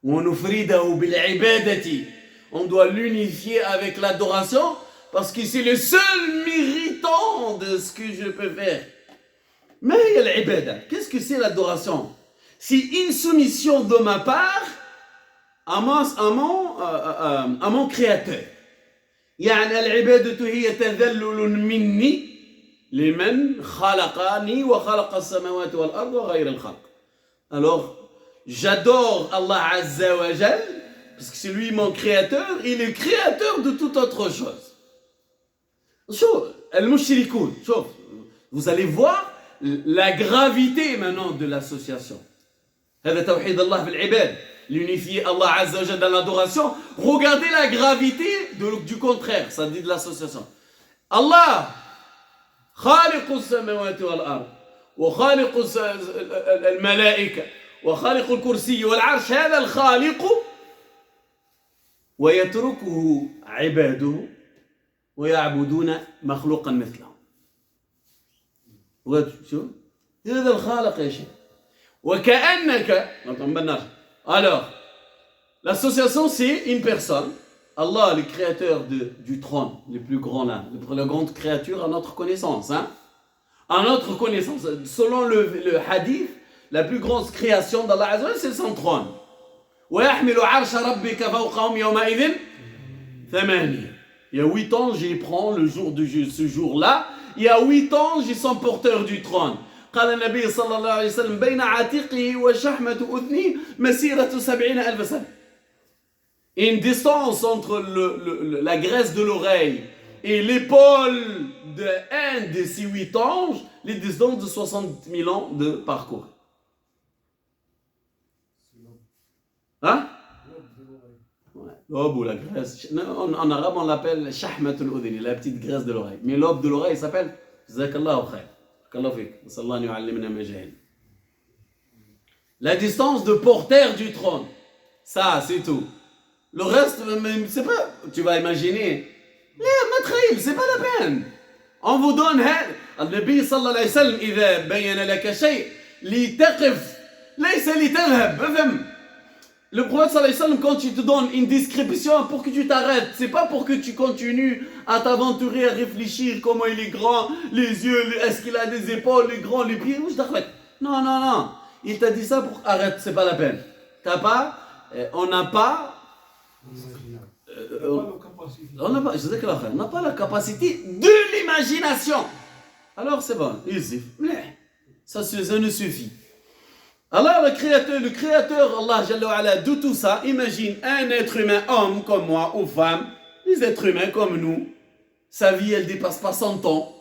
ونفرده بالعبادة. On doit l'unifier avec l'adoration parce que c'est le seul méritant de ce que je peux faire. Mais il y a l'ibada. Qu'est-ce que c'est l'adoration? C'est une soumission de ma part à mon créateur. يعني العبادة هي تذلل مني لمن خلقني وخلق السماوات والأرض وغير الخلق. Alors, j'adore Allah Azza wa Jal, parce que c'est lui mon créateur, et le créateur de toute autre chose. Vous allez voir la gravité maintenant de l'association. هذا توحيد الله بالعباد. L'unifier Allah Azza wa Jal dans l'adoration. Regardez la gravité du contraire, ça dit de l'association. Allah, خالق السماوات والأرض وخالق الملائكة وخالق الكرسي والعرش هذا الخالق ويتركه عباده ويعبدون مخلوقا مثله. شو هذا الخالق يا شيخ وكأنك. Alors l'association c'est une personne. Allah le créateur du trône, le plus grand là, la grande créature à notre connaissance, hein? À notre connaissance, selon le hadith, la plus grande création d'Allah Azza wa Jalla, c'est son trône. وَيَحْمِلُ عَرْشَ رَبِّكَ فَوْقَهُمْ يَوْمَئِذٍ ثَمَانِيَةٌ. Il y a 8 ans, j'y prends le jour de ce jour-là. Il y a 8 ans, j'y suis porteur du trône. قال النبي صلى الله عليه وسلم بين عاتقه وشحمة أذنه مسيرة 70,000 سنة. Une distance entre la graisse de l'oreille et l'épaule d'un de ces 8 anges, les distances de 60 000 ans de parcours. Hein? Ouais, l'aube ou la graisse. En arabe, on l'appelle shahmatul udhni, la petite graisse de l'oreille. Mais l'aube de l'oreille s'appelle jazakallahu khair. Jazakallahu fik. Sallallahu yu'allimna ma jahil. La distance de porteur du trône. Ça, c'est tout. Le reste, c'est pas. Tu vas imaginer. C'est pas la peine. On vous donne. النبي صلى الله عليه وسلم إذا بين لك شيء لتقف ليس لتذهب. افهم. Le prophète sallallahu alayhi wa sallam, quand il te donne une description pour que tu t'arrêtes, c'est pas pour que tu continues à t'aventurer, à réfléchir comment il est grand, les yeux, est-ce qu'il a des épaules, les grands, les pieds. Non, non, non. Il t'a dit ça pour arrête, c'est pas la peine. T'as pas, on n'a pas. On n'a pas la capacité de l'imagination. Alors c'est bon, ça ne suffit. Alors le créateur Allah Jalla wa Ala, de tout ça, imagine un être humain, homme comme moi ou femme, des êtres humains comme nous, sa vie elle dépasse pas 100 ans,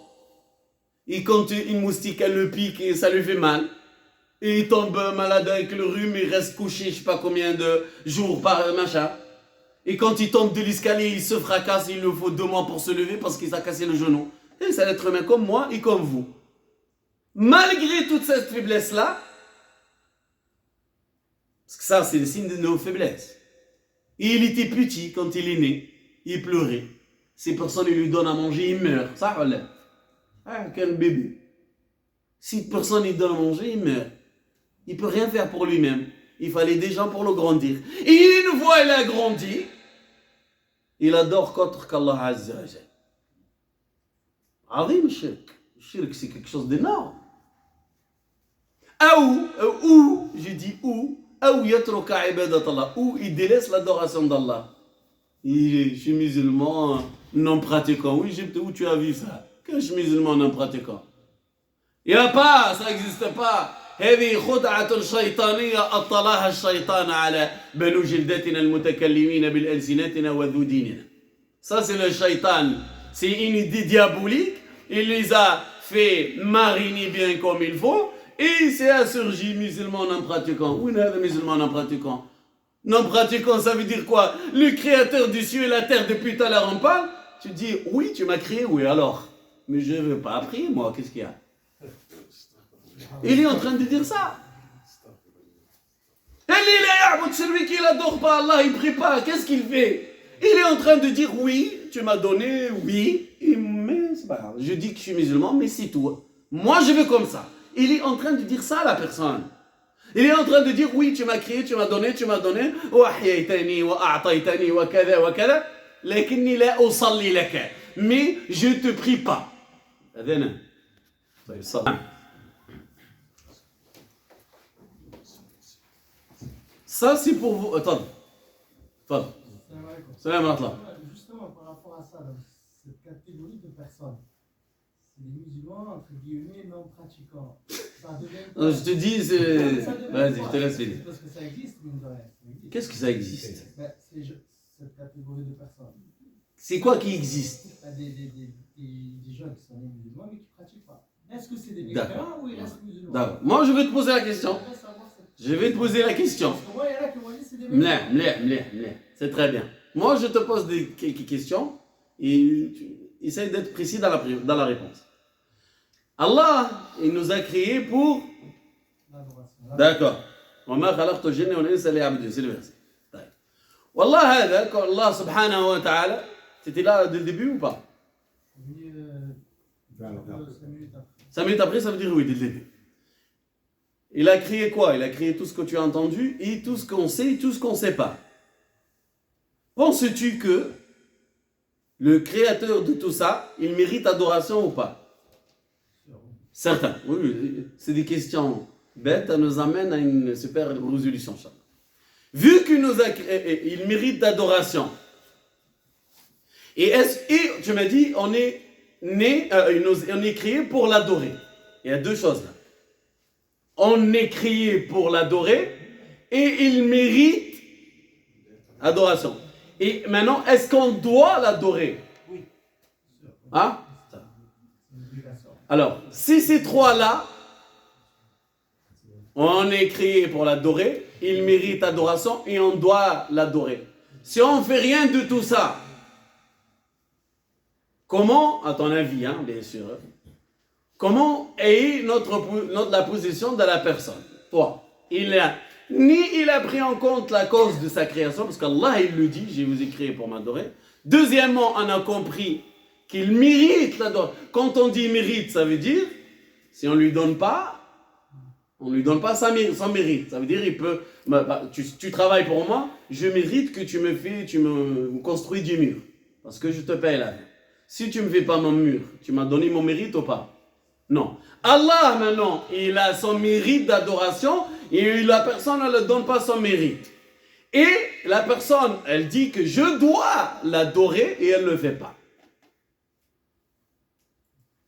et quand une moustique elle le pique et ça lui fait mal, et il tombe malade avec le rhume, il reste couché je sais pas combien de jours par machin, et quand il tombe de l'escalier il se fracasse, il lui faut 2 mois pour se lever parce qu'il s'est cassé le genou, et c'est un être humain comme moi et comme vous. Malgré toute cette faiblesse là, parce que ça, c'est le signe de nos faiblesses. Et il était petit quand il est né. Il pleurait. Ces personnes, ils lui donnent à manger, il meurt. Ça, on l'a. Quel bébé. Si personne lui donne à manger, il meurt. Il ne peut rien faire pour lui-même. Il fallait des gens pour le grandir. Et une fois il a grandi, il adore qu'autre qu'Allah Azza wa Jal. Azim, shirk. Shirk, c'est quelque chose d'énorme. Ou, je dis où, ou il délaisse l'adoration d'Allah. Je suis musulman non pratiquant. Oui, où tu as vu ça? Que je suis musulman non pratiquant. Il n'y a pas, ça n'existe pas. هذه خدعة شيطانية أطلعها الشيطان على بنو جلدتنا المتكلمين بالألسنتنا وذو ديننا. Ça c'est le shaitan. C'est une idée diabolique. Il les a fait mariner bien comme il faut. Et c'est insurgi musulman non pratiquant. Oui, musulman non pratiquant. Non pratiquant, ça veut dire quoi? Le créateur du ciel et la terre, depuis tout à l'heure on parle. Tu dis, oui, tu m'as créé, oui, alors. Mais je ne veux pas prier, moi, qu'est-ce qu'il y a? Il est en train de dire ça. Celui qui n'adore pas Allah, il ne prie pas, qu'est-ce qu'il fait? Il est en train de dire, oui, tu m'as donné, oui, mais c'est pas grave. Je dis que je suis musulman, mais c'est tout. Moi, je veux comme ça. Il est en train de dire ça à la personne. Il est en train de dire, oui, tu m'as créé, tu m'as donné, mais je ne te prie pas. Ça, c'est pour vous. Attends. Salam alaikum. Justement, par rapport à ça, cette catégorie de personnes, c'est les musulmans, entre guillemets, non pratiquants. Je te dis, c'est. Vas-y, je te laisse finir. Parce que ça existe, mine de rien. Qu'est-ce que ça existe? C'est cette catégorie de personnes. C'est quoi qui existe? Des gens qui sont des musulmans mais qui ne pratiquent pas. Est-ce que c'est des mécréants ou ils restent musulmans? D'accord. Moi, je vais te poser la question. Je vais te poser la question. Parce que moi, il y en a qui m'ont dit c'est des mécréants. C'est très bien. Moi, je te pose quelques questions et tu essaies d'être précis dans la réponse. Allah, il nous a créés pour... D'accord. C'est le verset. Wallah, quand Allah subhanahu wa ta'ala, c'était là dès le début ou pas? 5 minutes après, ça veut dire oui, dès le début. Il a créé quoi? Il a créé tout ce que tu as entendu et tout ce qu'on sait et tout ce qu'on ne sait pas. Penses-tu que le créateur de tout ça, il mérite adoration ou pas? Certain. Oui, c'est des questions bêtes, ça nous amène à une super résolution. Vu qu'il nous a créé, il mérite d'adoration. Et tu m'as dit, on est créé pour l'adorer. Il y a 2 choses là. On est créé pour l'adorer et il mérite adoration. Et maintenant, est-ce qu'on doit l'adorer? Oui. Hein? Alors, si ces 3 là, on est créé pour l'adorer, il mérite adoration et on doit l'adorer. Si on ne fait rien de tout ça, comment, à ton avis, hein, bien sûr, comment est la position de la personne? Toi, il ni il a pris en compte la cause de sa création, parce qu'Allah il le dit, je vous ai créé pour m'adorer. Deuxièmement, on a compris qu'il mérite l'adoration. Quand on dit mérite, ça veut dire, si on ne lui donne pas, on ne lui donne pas son mérite. Ça veut dire, il peut, tu travailles pour moi, je mérite que tu me construis du mur, parce que je te paye la vie. Si tu ne me fais pas mon mur, tu m'as donné mon mérite ou pas? Non. Allah, maintenant, il a son mérite d'adoration et la personne ne lui donne pas son mérite. Et la personne, elle dit que je dois l'adorer et elle ne le fait pas.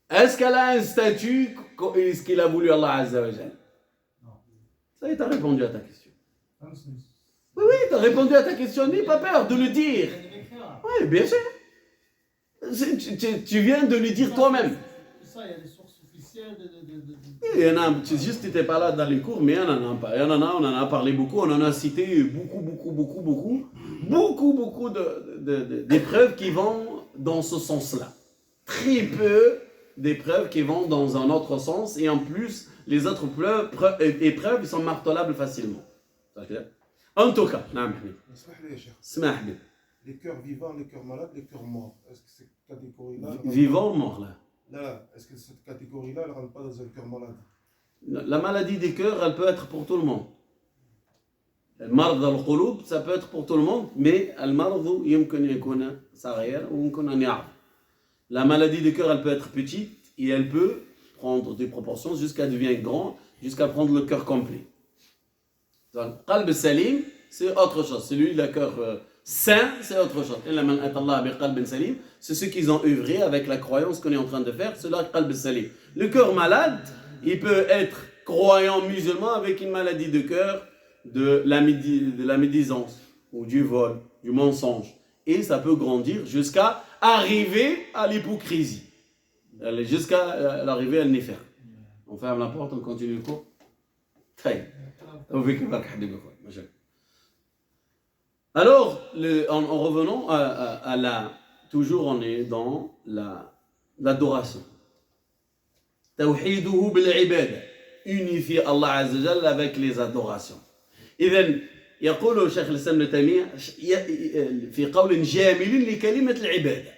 Est-ce qu'elle a un statut, ce qu'il a voulu Allah Azza wa Jal? Non. Ça y est, tu as répondu à ta question. Ah, Oui, tu as répondu à ta question, n'aie pas peur de le dire. Oui, bien sûr. Tu viens de le dire toi-même. Ça, il y a des sources officielles Il y en a, juste tu n'étais pas là dans les cours, mais on en a parlé beaucoup, on en a cité beaucoup d'épreuves qui vont dans ce sens-là. Très peu d'épreuves qui vont dans un autre sens, et en plus, les autres épreuves ils sont martelables facilement. En tout cas, les cœurs vivants, les cœurs malades, les cœurs morts. Est-ce que cette catégorie-là... Vivant ou mort là? Là, est-ce que cette catégorie-là ne rentre pas dans un cœur malade? La maladie des cœurs, elle peut être pour tout le monde. Le marad al-qulub, ça peut être pour tout le monde, mais al-marad yumkin yakuna saghir ou yumkin an ya'af. La maladie des cœurs, elle peut être petite et elle peut prendre des proportions jusqu'à devenir grand, jusqu'à prendre le cœur complet. Donc, qalb salim, c'est autre chose. Celui de la cœur sain, c'est autre chose. C'est ceux qui ont œuvré avec la croyance qu'on est en train de faire, c'est là qalb salim. Le cœur malade, il peut être croyant musulman avec une maladie de cœur, de la médisance, ou du vol, du mensonge. Et ça peut grandir jusqu'à arriver à l'hypocrisie, jusqu'à l'arrivée à l'néfer. On ferme la porte, on continue le cours. Alors, en revenant toujours on est dans l'adoration. Tawhiduhu bil-ibada. Unifier Allah Azza wa Jalla avec les adorations. إذن يقول شيخ الإسلام ابن تيمية في قول جامل لكلمة العبادة.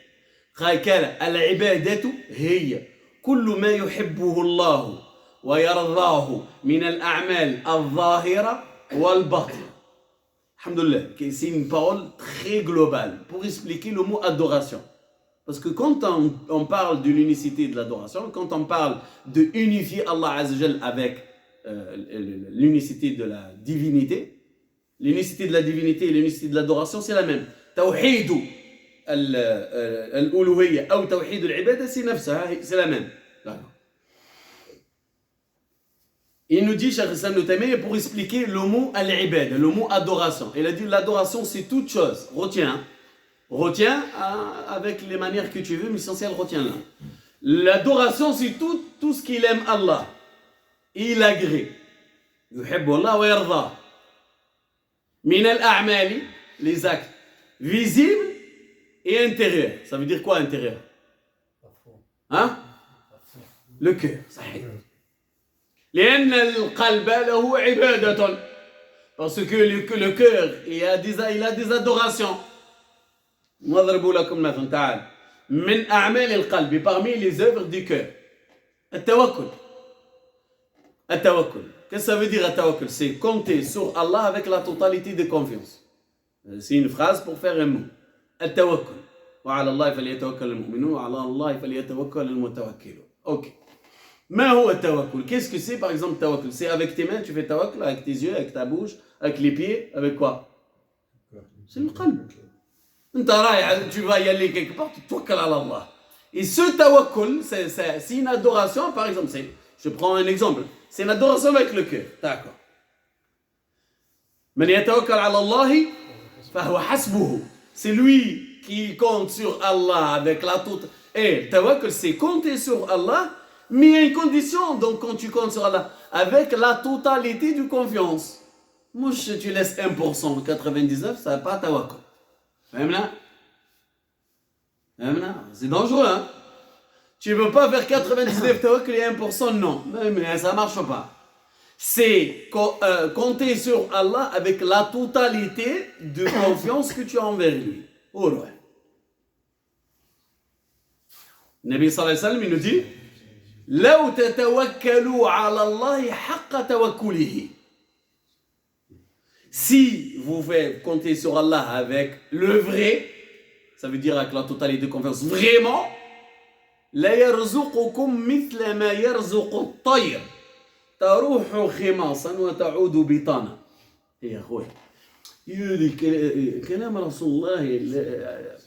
قال العبادة هي كل ما يحبه الله ويرضاه من الأعمال الظاهرة والباطنة. Alhamdulillah, c'est une parole très globale pour expliquer le mot adoration. Parce que quand on parle de l'unicité de l'adoration, quand on parle de unifier Allah Azza wa Jal avec l'unicité de la divinité, l'unicité de la divinité et l'unicité de l'adoration, c'est la même. Tawhid al-uluhiyya ou tawhid al-ibada, c'est la même. D'accord. Il nous dit, Cheikh Islam Notamé, pour expliquer le mot al-ibad, le mot adoration. Il a dit l'adoration c'est toute chose. Retiens avec les manières que tu veux, mais essentiel, retiens-la. L'adoration c'est tout ce qu'il aime Allah. Il agrée. Yuhibbu Allah wa yarda. Min al-a'mali, les actes visibles et intérieurs. Ça veut dire quoi intérieur? Hein? Le cœur. Sahih. لأن القلب له عبادة. Parce que le cœur il a des adorations. نضرب لكم مثلا تعال من أعمال القلب parmi les œuvres du cœur. التوكل. Qu'est-ce que ça veut dire التوكل? C'est compter sur Allah avec la totalité de confiance. C'est une phrase pour faire un mot. التوكل. وعلى الله فليتوكل المؤمنون وعلى الله فليتوكل المتوكلون. Ok. ما هو التوكل? Qu'est-ce que c'est par exemple tawakkul? C'est avec tes mains, tu fais tawakkul, avec tes yeux, avec ta bouche, avec les pieds, avec quoi? C'est le qalb. Tu vas y aller quelque part, tu tawakkal ala Allah. Et ce tawakkul, c'est une adoration, par exemple, je prends un exemple, c'est une adoration avec le cœur, d'accord. Man yatawakkal ala Allah, fahuwa hasbuhu. C'est lui qui compte sur Allah avec la toute. Et tawakkul, c'est compter sur Allah. Mais il y a une condition, donc quand tu comptes sur Allah, avec la totalité de confiance. Moi, tu laisses 1%, 99%, ça n'a pas tawakkul. Même là, c'est dangereux, hein. Tu ne peux pas faire 99 tawakkul et 1% non. Mais ça ne marche pas. c'est compter sur Allah avec la totalité de confiance que tu as envers lui. Oh, ouais. Nabi sallallahu alayhi wa sallam, il nous dit لو تتوكلوا على الله حق توكله. Si vous faites compter sur Allah avec le vrai, ça veut dire avec la totalité de confiance, vraiment, لا يرزقكم مثل ما يرزق الطير تروح خماصا وتعود بطانا. يا اخوي كلام رسول الله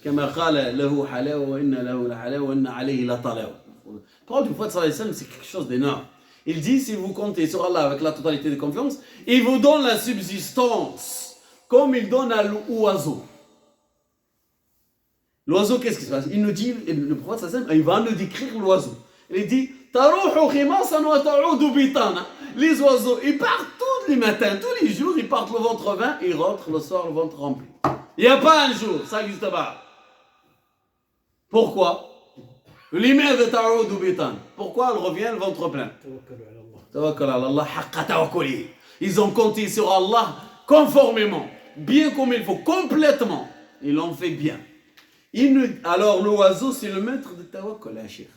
كما قال له حلاوه وان له لحلاوه وان عليه لطلاوه. Parole du prophète sallallahu alayhi wa sallam, c'est quelque chose d'énorme. Il dit, si vous comptez sur Allah avec la totalité de confiance, il vous donne la subsistance, comme il donne à l'oiseau. L'oiseau, qu'est-ce qui se passe? Il nous dit, le prophète sallallahu alayhi wa sallam, il va nous décrire l'oiseau. Il dit, les oiseaux, ils partent tous les matins, tous les jours, ils partent le ventre vain, ils rentrent le soir le ventre rempli. Il n'y a pas un jour, ça n'existe pas. Pourquoi? Pourquoi elle revient le ventre plein? Ils ont compté sur Allah conformément, bien comme il faut, complètement. Ils l'ont fait bien. Alors l'oiseau, c'est le maître de tawakkul, Cheikh.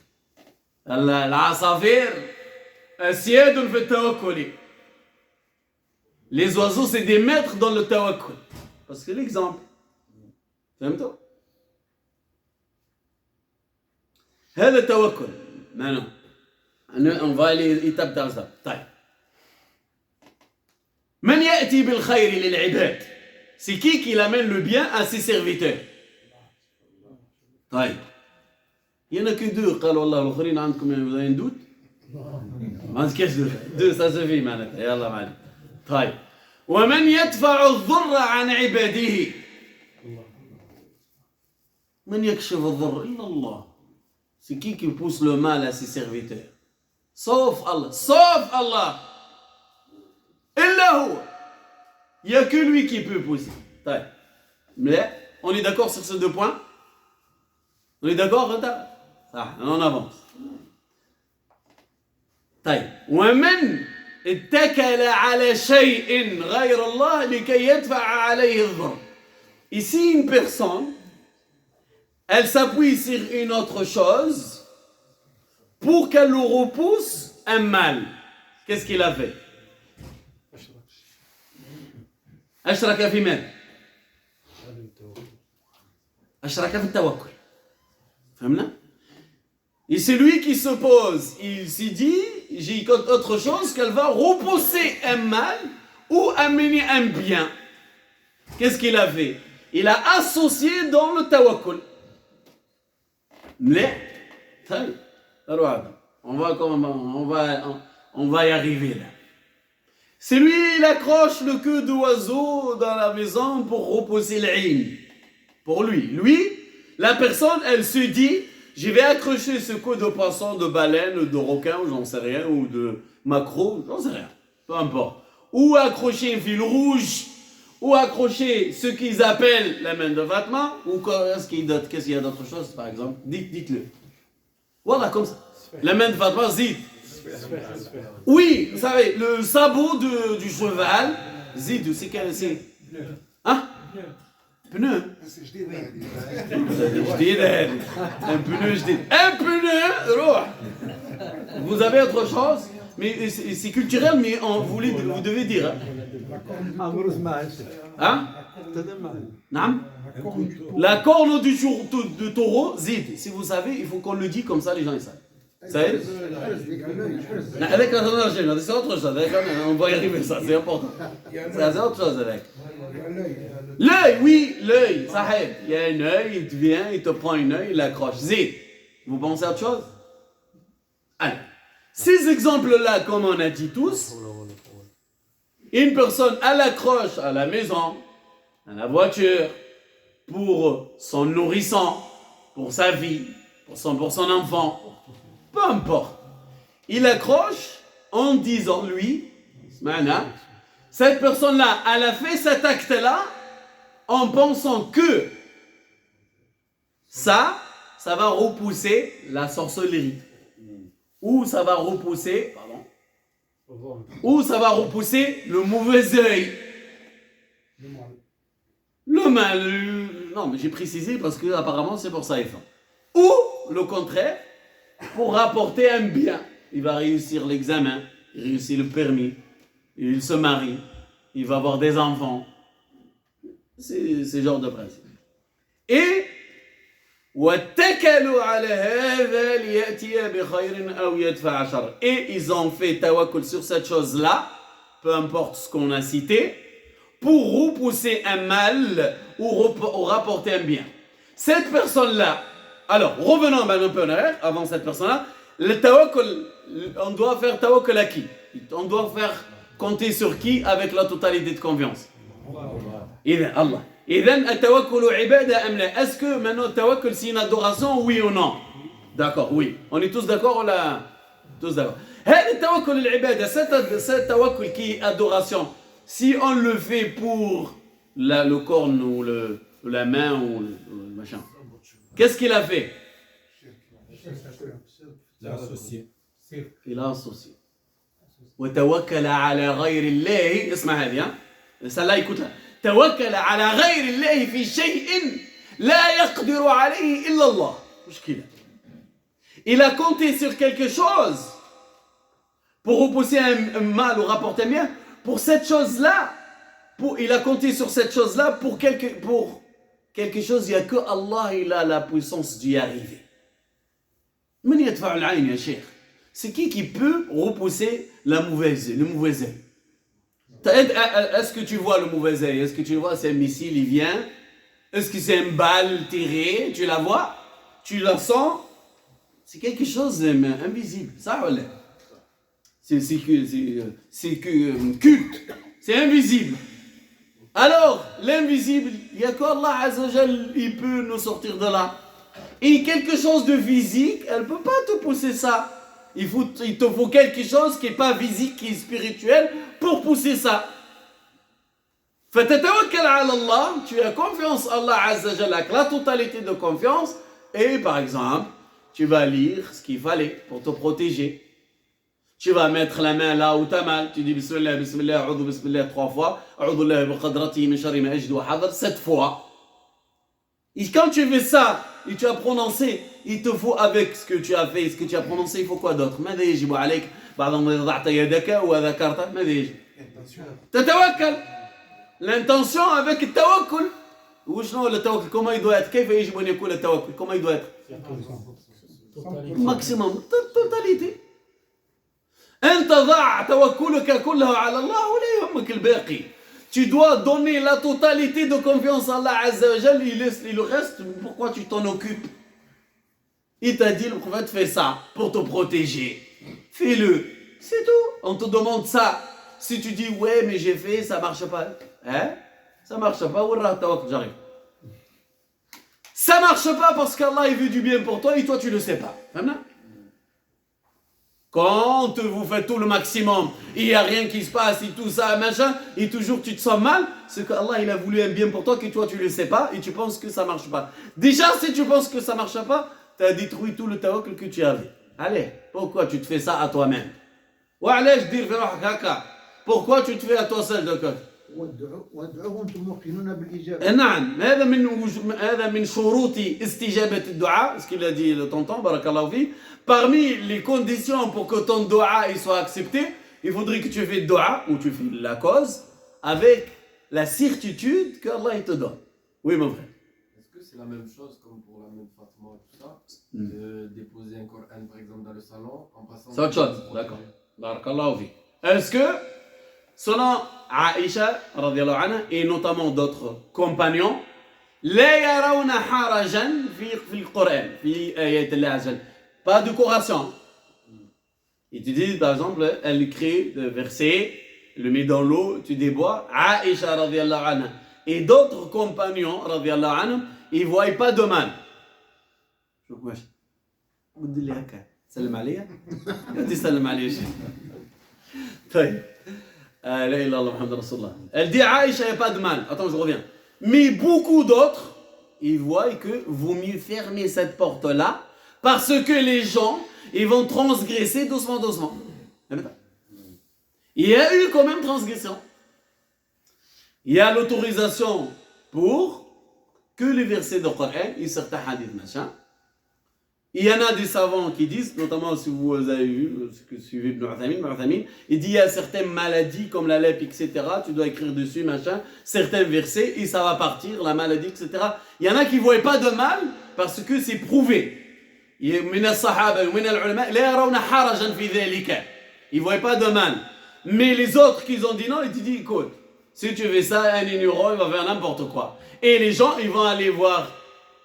العصافير أسياد في التوكل. Les oiseaux, c'est des maîtres dans le tawakkul. Parce que l'exemple, فهمتوا؟ هذا التوكل معنا. On va aller étape par étape. طيب. من يأتي بالخير للعباد. C'est qui amène le bien à ses serviteurs. طيب. Il n'y en a que deux. قالوا والله الآخرين عندكم vous avez un doute? ما عندكش deux, ça suffit معناتها. يلا معنا. طيب. ومن يدفع الضر عن عباده. من يكشف الضر إلا الله. C'est qui pousse le mal à ses serviteurs? Sauf Allah. Sauf Allah. إلا هو. Il n'y a que lui qui peut pousser. طيب. Mais on est d'accord sur ces deux points? On est d'accord, Rata? On avance. طيب. ومن اتكل على شيء غير الله لكي يدفع عليه الضر. Ici, une personne, elle s'appuie sur une autre chose pour qu'elle le repousse un mal. Qu'est-ce qu'il a fait? أشرك في ماذا؟ أشرك في التوكل. فهمنا؟ Et c'est lui qui se pose. Il s'est dit, j'ai autre chose qu'elle va repousser un mal ou amener un bien. Qu'est-ce qu'il a fait? Il a associé dans le tawakkul. Mais, on va y arriver là. C'est lui, il accroche le queue d'oiseau dans la maison pour repousser l'île. Pour lui. Lui, la personne, elle se dit, je vais accrocher ce queue de poisson, de baleine, de requin, ou j'en sais rien, ou de maquereau, j'en sais rien. Peu importe. Ou accrocher un fil rouge, ou accrocher ce qu'ils appellent la main de vêtement, ou qu'est-ce qu'il y a d'autre chose, par exemple? Dites-le. Voilà, comme ça. La main de vêtement, zid. Oui, vous savez, le sabot du cheval, zid, c'est quel, c'est? Hein? Pneu. Un pneu, un pneu, vous avez autre chose? Mais c'est culturel, mais vous devez dire. Hein? Hein? La corne du taureau, zid. Si vous savez, il faut qu'on le dise comme ça, les gens ils savent. Ça y est? C'est autre chose. On va y arriver, ça, c'est important. C'est autre chose avec. L'œil, oui, l'œil, ça aide. Il y a un œil, il te vient, il te prend un œil, il l'accroche. Zid. Vous pensez à autre chose? Allez. Ces exemples-là, comme on a dit tous, une personne, elle accroche à la maison, à la voiture, pour son nourrissant, pour sa vie, pour son enfant, peu importe. Il accroche en disant, lui, cette personne-là, elle a fait cet acte-là en pensant que ça va repousser la sorcellerie. Ou ça va repousser ou ça va repousser le mauvais œil. Le mal. Le mal, non mais j'ai précisé parce que apparemment c'est pour ça F1. Ou le contraire, pour rapporter un bien. Il va réussir l'examen, il réussit le permis, il se marie, il va avoir des enfants. C'est ce genre de principe. Et وَاتَّكَلُوا عَلَى هَذَا لِيَأْتِيَ بِخَيْرٍ أَوْ يَدْفَعَ شَرٍّ. Et ils ont fait tawakkul sur cette chose-là, peu importe ce qu'on a cité, pour repousser un mal ou rapporter un bien. Cette personne-là, alors revenons un peu en arrière, avant cette personne-là, le tawakkul, on doit faire tawakkul à qui? On doit faire compter sur qui avec la totalité de confiance? Allah. إذن التوكل عبادة أم لا? Est-ce que maintenant le tawakkul c'est une adoration, oui ou non? D'accord, oui. On est tous d'accord ou là? Tous d'accord. هذا التوكل العبادة, cet tawakkul qui est adoration, si on le fait pour le corne ou la main ou le machin, qu'est-ce qu'il a fait? Il a associé. Il a associé. وتوكل على غير الله, اسمع هذه, celle-là écoute-la. توكل على غير الله في شيء لا يقدر عليه إلا الله. مشكلة. Il a compté sur quelque chose pour repousser un mal ou rapporter un bien. Pour cette chose-là, il a compté sur cette chose-là pour quelque chose, il n'y a que Allah, il a la puissance d'y arriver. من يدفع العين يا شيخ? C'est qui peut repousser le mauvais œil? Est-ce que tu vois le mauvais œil? Est-ce que tu vois, c'est un missile, il vient? Est-ce que c'est une balle tirée? Tu la vois? Tu la sens? C'est quelque chose d'invisible. Ça, c'est culte. C'est invisible. Alors, l'invisible, il n'y a qu'Allah Azzawajal, il peut nous sortir de là. Et quelque chose de physique, elle ne peut pas te pousser ça. Il te faut quelque chose qui n'est pas physique, qui est spirituel, pour pousser ça. Fatatawakkal ala Allah, tu as confiance en Allah Azzawajal avec la totalité de confiance, et par exemple, tu vas lire ce qu'il fallait pour te protéger. Tu vas mettre la main là où tu as mal, tu dis Bismillah, Bismillah, A'udhu Bismillah 3 fois, A'udhu billahi bi qadratihi min sharri ma ajidu wa hadar 7 fois. Et quand tu fais ça, et tu as prononcé, il te faut avec ce que tu as fait, ce que tu as prononcé, il faut quoi d'autre? ماذا يجب عليك بعد ما وضعت يدك وذكرت ماذا يجب؟ تتوكل. L'intention avec le tawakkul. وشنو le tawakkul? Comment il doit être? كيف يجب أن يكون التوكل? Comment il doit être? Maximum, totalité. أنت ضع توكلك كله على الله ولا يهمك الباقي. Tu dois donner la totalité de confiance à Allah Azzawajal, il laisse le reste, pourquoi tu t'en occupes? Il t'a dit, le prophète fait ça pour te protéger. Fais-le, c'est tout. On te demande ça. Si tu dis, ouais, mais j'ai fait, ça marche pas. Hein? Ça marche pas, wallah, tawakkul, j'arrive. Ça marche pas parce qu'Allah il veut du bien pour toi et toi tu le sais pas. Quand vous faites tout le maximum, il n'y a rien qui se passe et tout ça, machin, et toujours tu te sens mal, c'est qu'Allah il a voulu un bien pour toi que toi tu le sais pas et tu penses que ça marche pas. Déjà si tu penses que ça marche pas, tu as détruit tout le tawakkul que tu avais. Allez, pourquoi tu te fais ça à toi-même? Pourquoi tu te fais à toi seul, d'accord? وادعوه وانتم موقنون بالاجابه. نعم هذا من شروط استجابة الدعاء, ce qu'il a dit le tonton, barakallahu fi. Parmi les conditions pour que ton dua il soit accepté, il faudrait que tu fais le dua ou tu fais la cause avec la certitude que Allah il te donne. Oui mon frère. Est-ce que c'est la même chose comme pour la même Fatima et tout ça, de déposer un Coran par exemple dans le salon en passant... C'est autre chose, d'accord. Barakallahu fi. Est-ce que selon Aïcha radiyallahu anha et notamment d'autres compagnons, لا يرون حرجا في القرآن في آيات الله عز وجل. Pas de correction. Ils te disent par exemple, elle écrit le verset, le met dans l'eau, tu débois. Aïcha radiyallahu anha et d'autres compagnons radiyallahu anha, ils voient pas de mal. شوف ماشي. بدي لي هكا. سلم عليا. بدي سلم عليا شيء. طيب. La ilaha illallah Muhammad Rasulullah. Elle dit Aïcha, il n'y a pas de mal. Attends, je reviens. Mais beaucoup d'autres, ils voient que vaut mieux fermer cette porte-là parce que les gens, ils vont transgresser doucement, doucement. Il y a eu quand même transgression. Il y a l'autorisation pour que les versets de Coran et certains hadiths, machin. Il y en a des savants qui disent, notamment si vous avez vu, ce que suivez Ibn Uthaymin, il dit il y a certaines maladies comme la lèpre, etc. Tu dois écrire dessus, machin, certains versets et ça va partir, la maladie, etc. Il y en a qui ne voient pas de mal parce que c'est prouvé. من الصحابة ومن العلماء لا يرون حرجا في ذلك. Ils ne voient pas de mal. Mais les autres qui ont dit non, ils te disent écoute, si tu fais ça, un ignorant, il va faire n'importe quoi. Et les gens, ils vont aller voir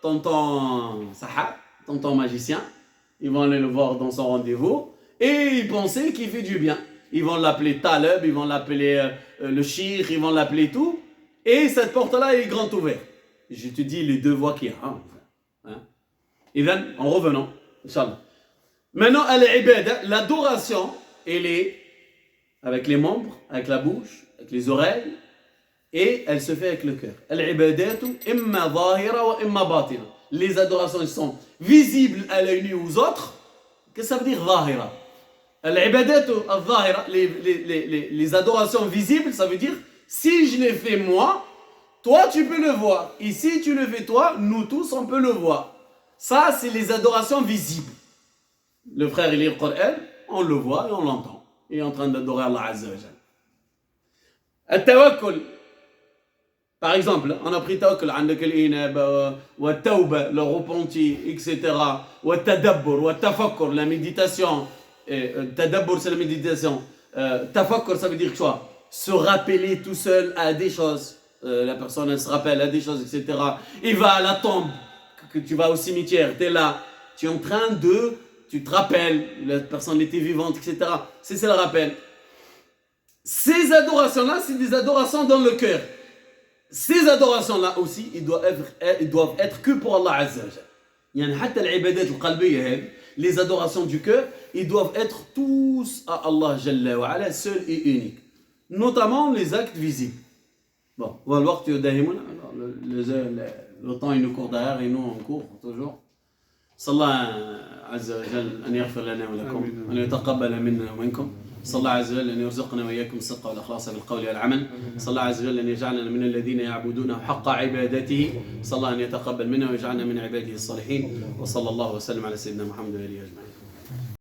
tonton Sahab, tonton magicien, ils vont aller le voir dans son rendez-vous, et ils pensaient qu'il fait du bien. Ils vont l'appeler Taleb, ils vont l'appeler le Shir, ils vont l'appeler tout, et cette porte-là est grand ouverte. Je te dis les deux voies qu'il y a. Hein? Et bien, en revenant, Inch'Allah. Maintenant, l'adoration, elle est avec les membres, avec la bouche, avec les oreilles, et elle se fait avec le cœur. Les adorations, elles sont visibles à l'œil nu aux autres. Qu'est-ce que ça veut dire zahira? Les adorations visibles, ça veut dire si je les fais moi, toi tu peux le voir. Et si tu le fais toi, nous tous on peut le voir. Ça, c'est les adorations visibles. Le frère, il lit le Coran, on le voit et on l'entend. Il est en train d'adorer Allah Azza wa Jal. Al-tawakkul. Par exemple, on a pris tawakkul, عندك الإنابة والتوبة, le repenti, etc. والتدبر والتفكر, la méditation. Tadabbur, c'est la méditation. Tafakkur, ça veut dire quoi? Se rappeler tout seul à des choses. La personne, elle se rappelle à des choses, etc. Il va à la tombe, que tu vas au cimetière, tu es là, tu es en train de, tu te rappelles, la personne était vivante, etc. C'est le rappel. Ces adorations-là, c'est des adorations dans le cœur. Ces adorations-là aussi, ils doivent être que pour Allah Azza wa Jal. يعني حتى العبادات القلبية, les adorations du cœur, ils doivent être tous à Allah Jalla wa Ala, seul et unique. Notamment les actes visibles. Bon, والوقت دائما, le temps il nous court derrière et nous on court toujours. صلى الله عز وجل أن يغفر لنا ولكم وأن يتقبل منا ومنكم. صلى الله عز وجل أن يرزقنا وإياكم الصدق والإخلاص في القول والعمل. صلى الله عز وجل أن يجعلنا من الذين يعبدونه حق عبادته. صلى الله أن يتقبل منا ويجعلنا من عباده الصالحين. وصلى الله وسلم على سيدنا محمد وآله أجمعين.